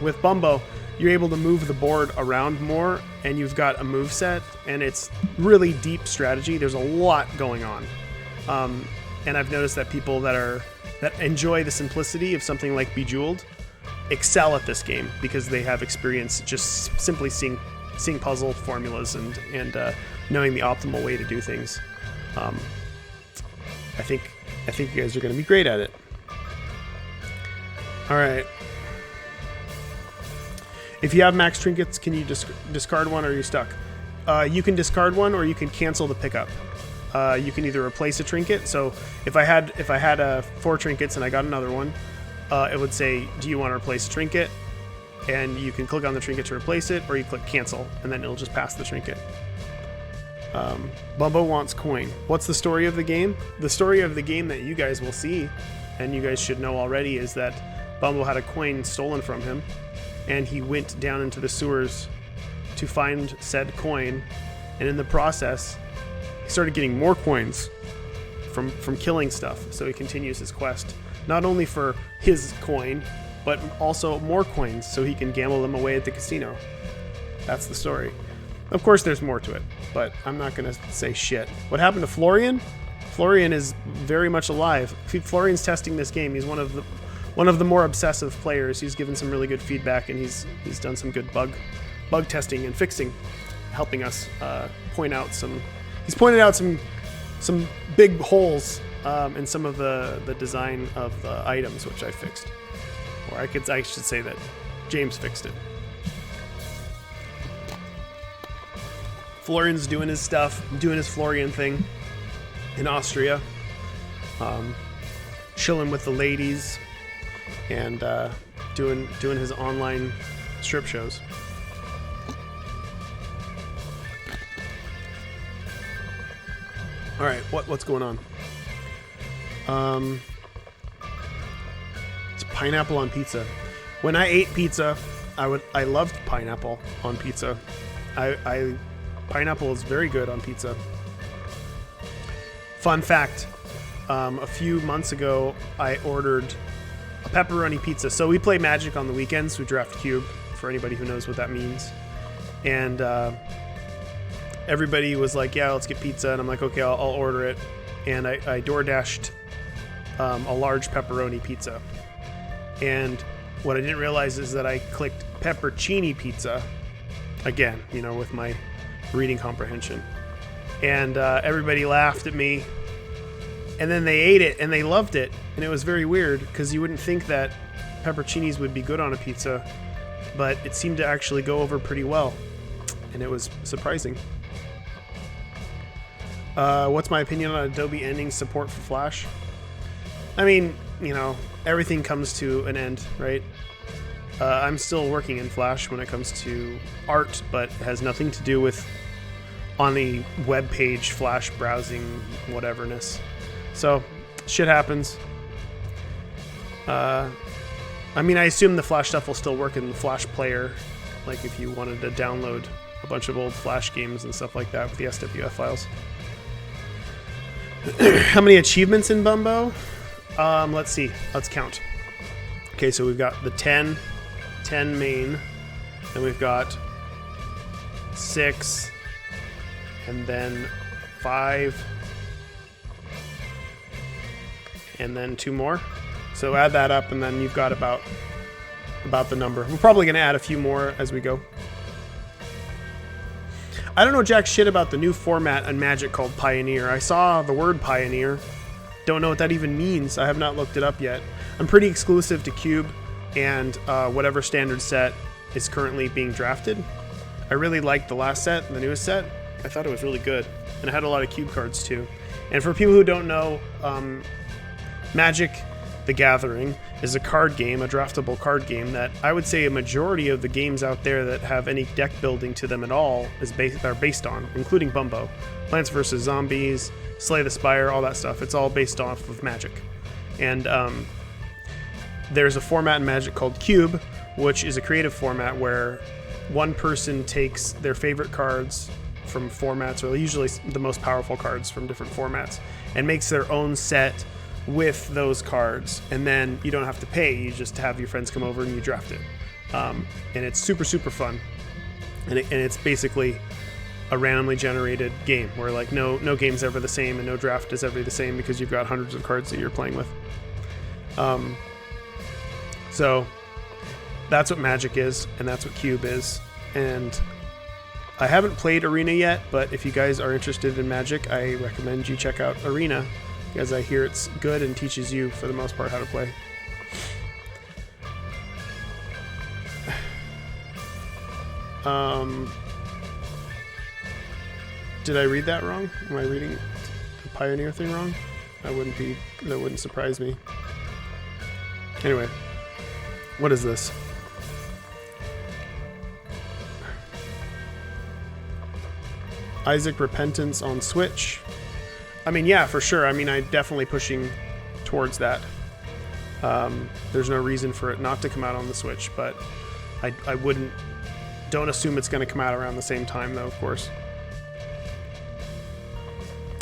with Bumbo, you're able to move the board around more, and you've got a move set, and it's really deep strategy. There's a lot going on, and I've noticed that people that enjoy the simplicity of something like Bejeweled excel at this game, because they have experience just simply seeing puzzle formulas and knowing the optimal way to do things. I think you guys are going to be great at it. All right. If you have max trinkets, can you discard one, or are you stuck? You can discard one, or you can cancel the pickup. You can either replace a trinket. So if I had 4 trinkets and I got another one, it would say, do you want to replace a trinket? And you can click on the trinket to replace it, or you click cancel, and then it'll just pass the trinket. Bumbo wants coin. What's the story of the game? The story of the game that you guys will see, and you guys should know already, is that Bumbo had a coin stolen from him, and he went down into the sewers to find said coin, and in the process, he started getting more coins from killing stuff. So he continues his quest, not only for his coin, but also more coins so he can gamble them away at the casino. That's the story. Of course, there's more to it, but I'm not going to say shit. What happened to Florian? Florian is very much alive. Florian's testing this game. He's one of the more obsessive players. He's given some really good feedback, and he's done some good bug testing and fixing, helping us point out some. He's pointed out some big holes in some of the design of the items, which I fixed. Or I should say that James fixed it. Florian's doing his stuff, doing his Florian thing in Austria, chilling with the ladies, and doing his online strip shows. All right, what's going on? It's pineapple on pizza. When I ate pizza, I loved pineapple on pizza. Pineapple is very good on pizza. Fun fact, a few months ago, I ordered a pepperoni pizza. So we play Magic on the weekends. We draft Cube, for anybody who knows what that means. And everybody was like, yeah, let's get pizza. And I'm like, okay, I'll order it. And I DoorDashed a large pepperoni pizza. And what I didn't realize is that I clicked peppercini pizza again, with my reading comprehension. And everybody laughed at me. And then they ate it and they loved it. And it was very weird because you wouldn't think that pepperoncinis would be good on a pizza, but it seemed to actually go over pretty well. And it was surprising. What's my opinion on Adobe ending support for Flash? I mean, everything comes to an end, right? I'm still working in Flash when it comes to art, but it has nothing to do with on the web page Flash browsing whateverness. So shit happens. I assume the Flash stuff will still work in the Flash player, like if you wanted to download a bunch of old Flash games and stuff like that with the SWF files. How many achievements in Bumbo? Let's see. Let's count. Okay, so we've got the 10 main, then we've got 6, and then 5, and then 2 more. So add that up, and then you've got about the number. We're probably going to add a few more as we go. I don't know jack shit about the new format on Magic called Pioneer. I saw the word Pioneer. Don't know what that even means. I have not looked it up yet. I'm pretty exclusive to Cube and whatever standard set is currently being drafted. I really liked the last set, the newest set. I thought it was really good. And it had a lot of Cube cards too. And for people who don't know, Magic the Gathering is a card game, a draftable card game that I would say a majority of the games out there that have any deck building to them at all are based on, including Bumbo. Plants vs. Zombies, Slay the Spire, all that stuff. It's all based off of Magic. And there's a format in Magic called Cube, which is a creative format where one person takes their favorite cards from formats, or usually the most powerful cards from different formats, and makes their own set with those cards, and then you don't have to pay. You just have your friends come over and you draft it, and it's super fun. And it's basically a randomly generated game where like no game's ever the same and no draft is ever the same because you've got hundreds of cards that you're playing with. So that's what Magic is, and that's what Cube is. And I haven't played Arena yet, but if you guys are interested in Magic, I recommend you check out Arena, because I hear it's good and teaches you, for the most part, how to play. Did I read that wrong? Am I reading the Pioneer thing wrong? That wouldn't surprise me. Anyway, what is this? Isaac Repentance on Switch. I mean, yeah, for sure. I mean, I'm definitely pushing towards that. There's no reason for it not to come out on the Switch, but I don't assume it's going to come out around the same time, though, of course.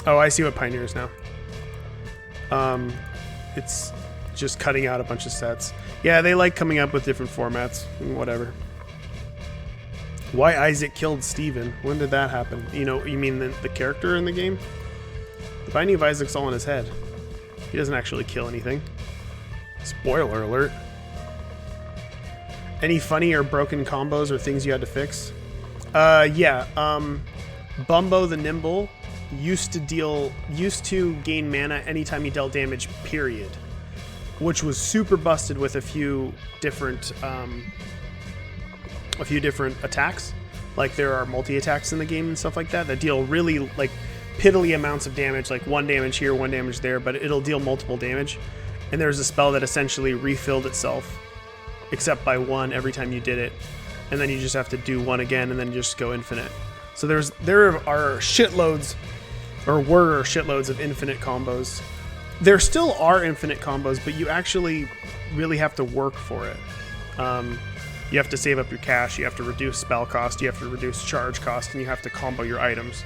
Oh, I see what Pioneer is now. It's just cutting out a bunch of sets. Yeah, they like coming up with different formats, whatever. Why Isaac killed Steven? When did that happen? You mean the character in the game? The Binding of Isaac's all in his head. He doesn't actually kill anything. Spoiler alert. Any funny or broken combos or things you had to fix? Yeah. Bumbo the Nimble used to gain mana anytime he dealt damage, period. Which was super busted with a few different attacks. Like there are multi-attacks in the game and stuff like that deal really like piddly amounts of damage, like 1 damage here, 1 damage there, but it'll deal multiple damage. and there's a spell that essentially refilled itself, except by 1 every time you did it, and then you just have to do 1 again and then just go infinite. So there are shitloads, or were shitloads of infinite combos. There still are infinite combos, but you actually really have to work for it. You have to save up your cash, you have to reduce spell cost, you have to reduce charge cost, and you have to combo your items.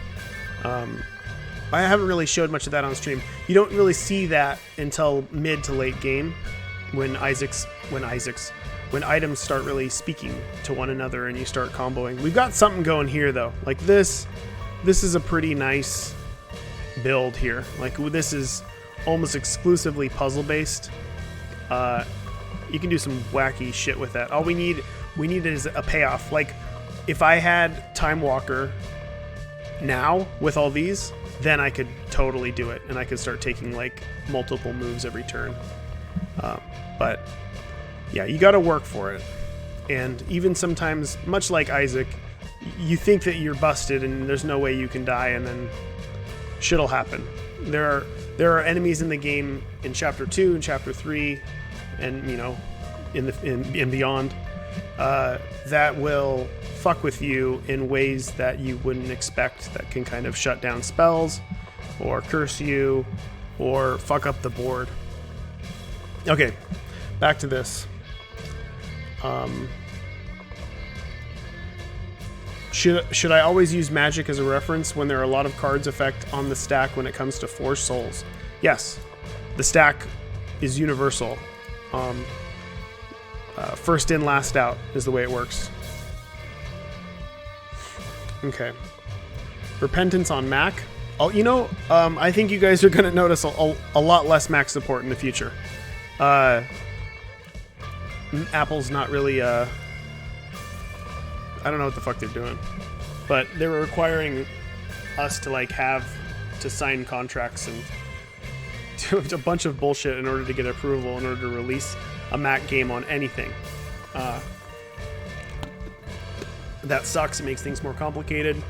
I haven't really showed much of that on stream. You don't really see that until mid to late game, when items start really speaking to one another and you start comboing. We've got something going here though. Like this is a pretty nice build here. Like this is almost exclusively puzzle based. You can do some wacky shit with that. All we need is a payoff. Like if I had Time Walker now with all these, then I could totally do it, and I could start taking like multiple moves every turn. But yeah, you got to work for it. And even sometimes, much like Isaac, you think that you're busted and there's no way you can die, and then shit'll happen. There are enemies in the game in Chapter 2 and Chapter 3, and in beyond, that will fuck with you in ways that you wouldn't expect, that can kind of shut down spells or curse you or fuck up the board. Okay, back to this. Should I always use magic as a reference when there are a lot of cards effect on the stack when it comes to Forged Souls? Yes, the stack is universal. First in, last out is the way it works. Okay. Repentance on Mac. I think you guys are going to notice a lot less Mac support in the future. Apple's not really... I don't know what the fuck they're doing. But they were requiring us to have to sign contracts and do a bunch of bullshit in order to get approval, in order to release a Mac game on anything. That sucks. It makes things more complicated,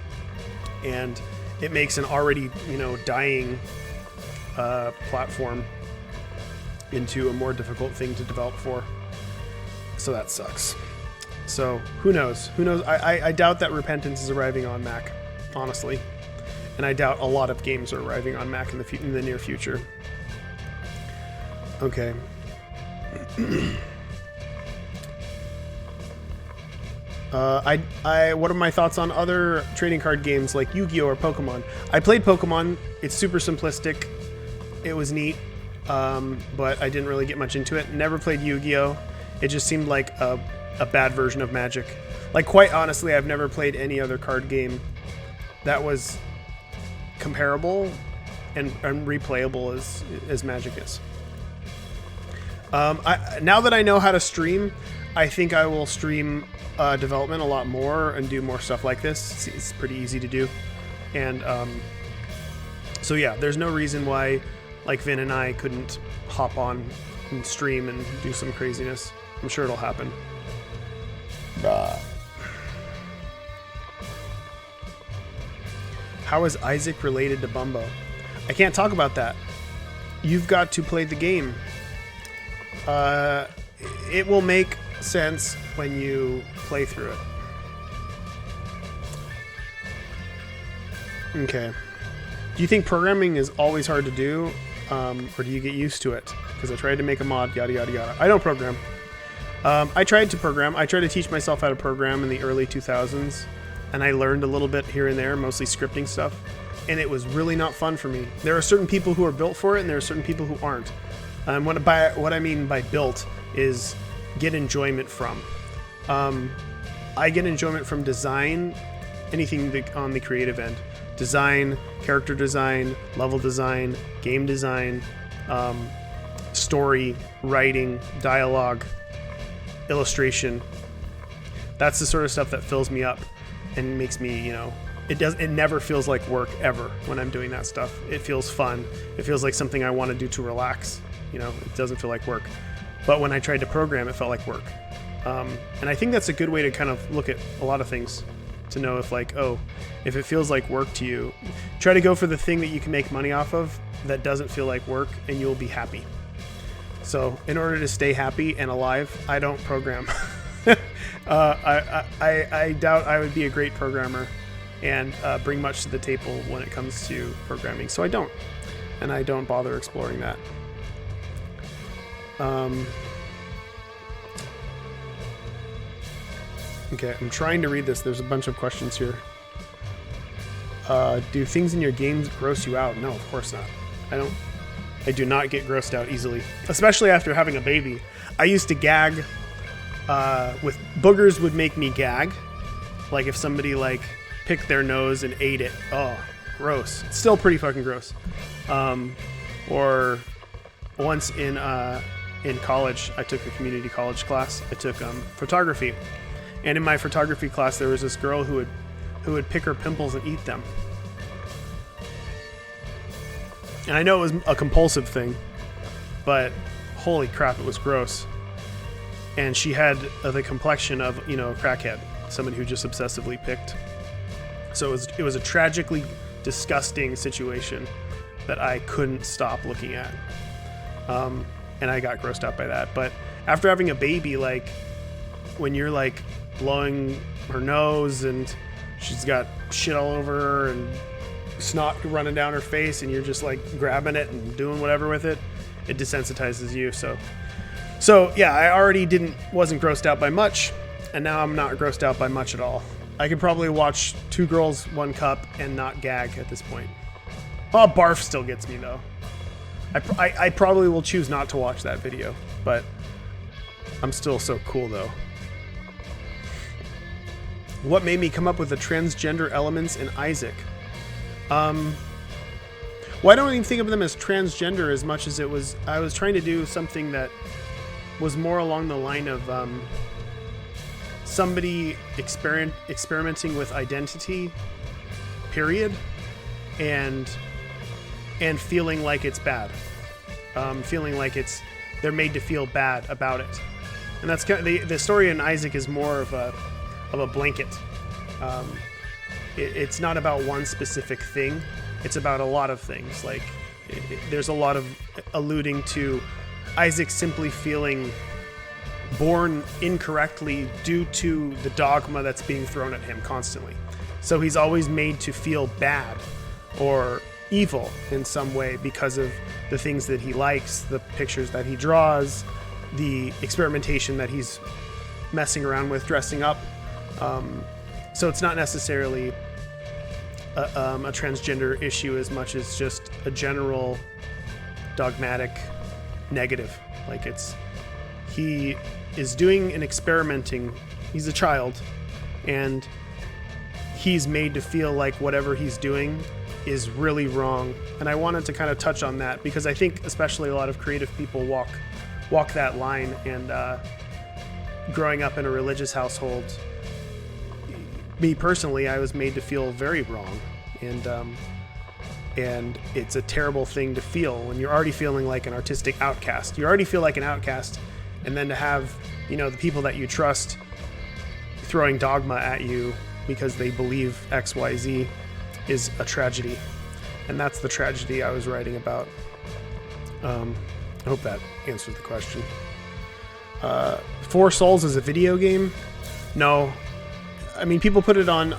and it makes an already dying platform into a more difficult thing to develop for. So that sucks. So who knows? I doubt that Repentance is arriving on Mac, honestly, and I doubt a lot of games are arriving on Mac in the near future. Okay. What are my thoughts on other trading card games like Yu-Gi-Oh or Pokemon? I played Pokemon. It's super simplistic. It was neat, but I didn't really get much into it. Never played Yu-Gi-Oh. It just seemed like a bad version of Magic. Like, quite honestly, I've never played any other card game that was comparable and replayable as Magic is. Now that I know how to stream, I think I will stream development a lot more and do more stuff like this. It's pretty easy to do. And so yeah, there's no reason why like Vin and I couldn't hop on and stream and do some craziness. I'm sure it'll happen. How is Isaac related to Bumbo? I can't talk about that. You've got to play the game. It will make sense when you play through it. Okay. Do you think programming is always hard to do, or do you get used to it? Because I tried to make a mod, yada yada yada. I don't program. I tried to program. I tried to teach myself how to program in the early 2000s, and I learned a little bit here and there, mostly scripting stuff, and it was really not fun for me. There are certain people who are built for it, and there are certain people who aren't. What I mean by built is get enjoyment from. I get enjoyment from design, anything on the creative end. Design, character design, level design, game design, story, writing, dialogue, illustration. That's the sort of stuff that fills me up and makes me, it never feels like work ever when I'm doing that stuff. It feels fun. It feels like something I want to do to relax. It doesn't feel like work. But when I tried to program, it felt like work. And I think that's a good way to kind of look at a lot of things, to know if if it feels like work to you, try to go for the thing that you can make money off of that doesn't feel like work, and you'll be happy. So in order to stay happy and alive, I don't program. I doubt I would be a great programmer and bring much to the table when it comes to programming. So I don't. And I don't bother exploring that. Okay, I'm trying to read this. There's a bunch of questions here. Do things in your games gross you out? No, of course not. I do not get grossed out easily, especially after having a baby. I used to gag with boogers would make me gag. Like if somebody like picked their nose and ate it. Oh, gross. It's still pretty fucking gross. Or once in college, I took a community college class. I took photography. And in my photography class, there was this girl who would pick her pimples and eat them. And I know it was a compulsive thing, but holy crap, it was gross. And she had the complexion of, a crackhead, someone who just obsessively picked. So it was a tragically disgusting situation that I couldn't stop looking at. And I got grossed out by that. But after having a baby, like when you're like blowing her nose and she's got shit all over her and snot running down her face and you're just like grabbing it and doing whatever with it, it desensitizes you. So yeah, I already wasn't grossed out by much, and now I'm not grossed out by much at all. I could probably watch 2 Girls, 1 Cup and not gag at this point. Oh, barf still gets me though. I probably will choose not to watch that video, but I'm still so cool though. What made me come up with the transgender elements in Isaac? Well, I don't even think of them as transgender as much as I was trying to do something that was more along the line of somebody experimenting with identity, period, and feeling like it's bad, feeling like they're made to feel bad about it, and that's kind of, the story in Isaac is more of a blanket. It's not about one specific thing. It's about a lot of things. Like there's a lot of alluding to Isaac simply feeling born incorrectly due to the dogma that's being thrown at him constantly. So he's always made to feel bad or evil in some way because of the things that he likes, the pictures that he draws, the experimentation that he's messing around with, dressing up. So it's not necessarily a transgender issue as much as just a general dogmatic negative. Like he is doing and experimenting. He's a child, and he's made to feel like whatever he's doing is really wrong. And I wanted to kind of touch on that because I think especially a lot of creative people walk that line. And growing up in a religious household, me personally, I was made to feel very wrong, and it's a terrible thing to feel when you're already feeling like an artistic outcast. You already feel like an outcast, and then to have, the people that you trust throwing dogma at you because they believe XYZ is a tragedy. And that's the tragedy I was writing about. I hope that answers the question. Four Souls is a video game? No. I mean, people put it on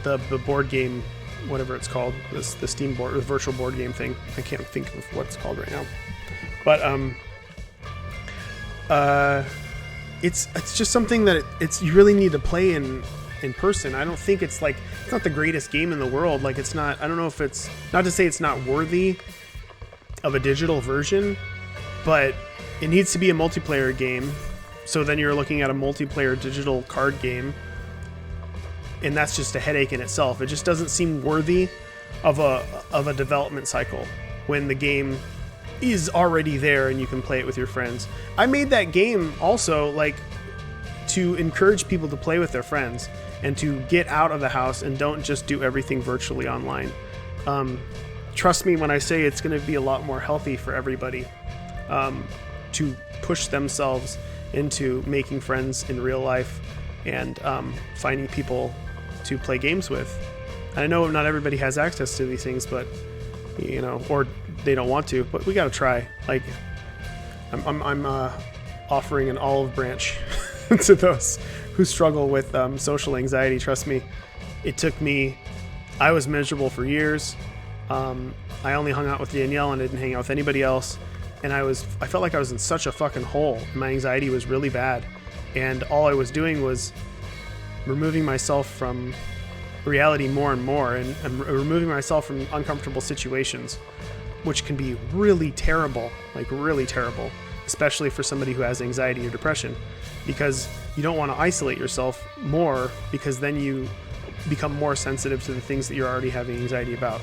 the board game, whatever it's called, the Steam board, the virtual board game thing. I can't think of what it's called right now. But it's just something that you really need to play in person. I don't think it's not the greatest game in the world. Like it's not. I don't know if it's not to say it's not worthy of a digital version, but it needs to be a multiplayer game. So then you're looking at a multiplayer digital card game, and that's just a headache in itself. It just doesn't seem worthy of a development cycle when the game is already there and you can play it with your friends. I made that game also to encourage people to play with their friends and to get out of the house and don't just do everything virtually online. Trust me when I say it's going to be a lot more healthy for everybody to push themselves into making friends in real life and finding people to play games with. And I know not everybody has access to these things, but or they don't want to, but we gotta try. I'm offering an olive branch to those who struggle with social anxiety. Trust me, it took me. I was miserable for years. I only hung out with Danielle and didn't hang out with anybody else. And I felt like I was in such a fucking hole. My anxiety was really bad. And all I was doing was removing myself from reality more and more, and removing myself from uncomfortable situations, which can be really terrible, like really terrible, especially for somebody who has anxiety or depression, because you don't want to isolate yourself more, because then you become more sensitive to the things that you're already having anxiety about.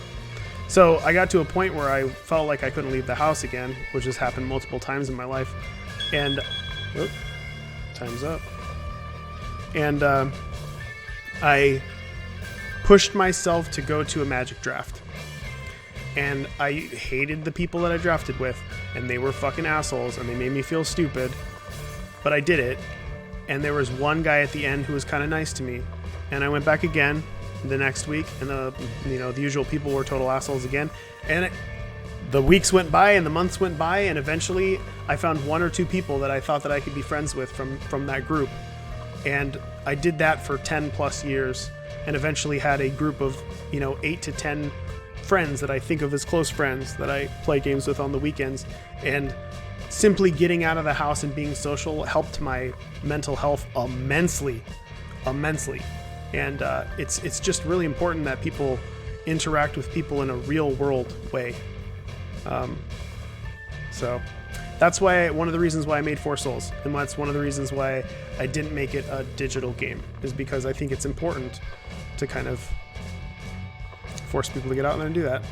So I got to a point where I felt like I couldn't leave the house again, which has happened multiple times in my life. And time's up. And I pushed myself to go to a Magic draft. And I hated the people that I drafted with, and they were fucking assholes, and they made me feel stupid. But I did it. And there was one guy at the end who was kind of nice to me. And I went back again the next week, and the usual people were total assholes again. And the weeks went by and the months went by, and eventually I found one or two people that I thought that I could be friends with from that group. And I did that for 10 plus years, and eventually had a group of 8 to 10 friends that I think of as close friends that I play games with on the weekends. And simply getting out of the house and being social helped my mental health immensely. And it's just really important that people interact with people in a real world way. So that's why one of the reasons why I made Four Souls, and that's one of the reasons why I didn't make it a digital game, is because I think it's important to kind of force people to get out there and do that.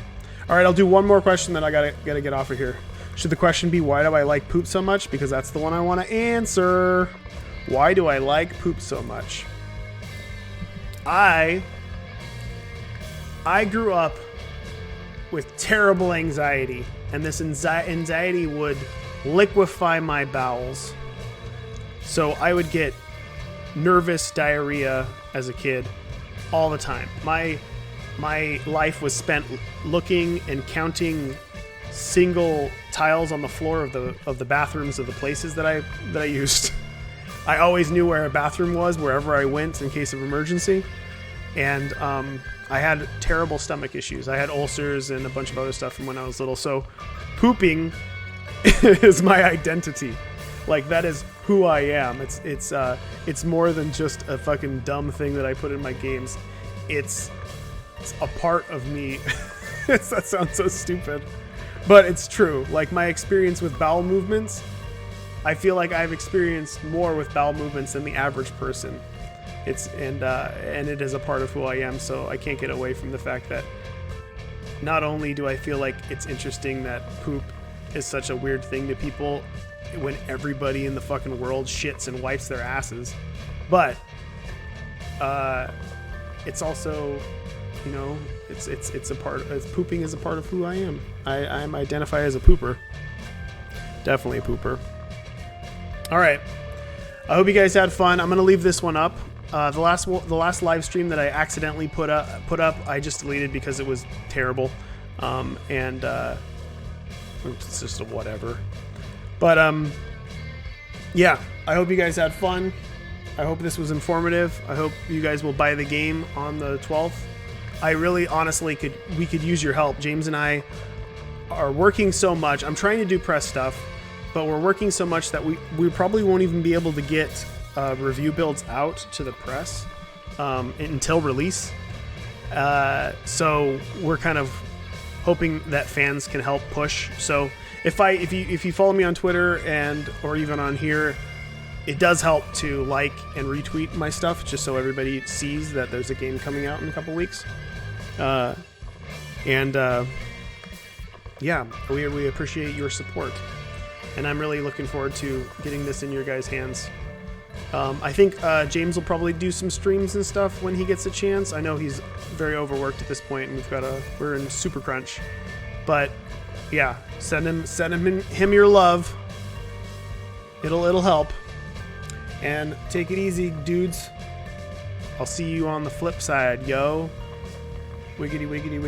All right, I'll do one more question, then I gotta get off of here. Should the question be, why do I like poop so much? Because that's the one I want to answer. Why do I like poop so much? I grew up with terrible anxiety, and this anxiety would liquefy my bowels. So I would get nervous diarrhea as a kid all the time. My life was spent looking and counting single tiles on the floor of the bathrooms of the places that I used. I always knew where a bathroom was wherever I went in case of emergency. And I had terrible stomach issues. I had ulcers and a bunch of other stuff from when I was little. So pooping is my identity. Like, that is who I am. It's more than just a fucking dumb thing that I put in my games. It's a part of me. That sounds so stupid, but it's true. Like, my experience with bowel movements, I feel like I've experienced more with bowel movements than the average person. And it is a part of who I am, so I can't get away from the fact that not only do I feel like it's interesting that poop is such a weird thing to people when everybody in the fucking world shits and wipes their asses, but it's also, it's a part. Pooping is a part of who I am. I identify as a pooper. Definitely a pooper. All right. I hope you guys had fun. I'm gonna leave this one up. The last live stream that I accidentally put up, I just deleted because it was terrible, and it's just a whatever. But yeah, I hope you guys had fun. I hope this was informative. I hope you guys will buy the game on the 12th. I really, honestly, we could use your help. James and I are working so much. I'm trying to do press stuff, but we're working so much that we probably won't even be able to get review builds out to the press until release. So we're kind of hoping that fans can help push. So if you follow me on Twitter or even on here, it does help to like and retweet my stuff, just so everybody sees that there's a game coming out in a couple weeks. Yeah, we appreciate your support, and I'm really looking forward to getting this in your guys' hands. I think James will probably do some streams and stuff when he gets a chance. I know he's very overworked at this point, and we're in super crunch. But yeah, send him your love. It'll help. And take it easy, dudes. I'll see you on the flip side, yo. Wiggity wiggity wiggity.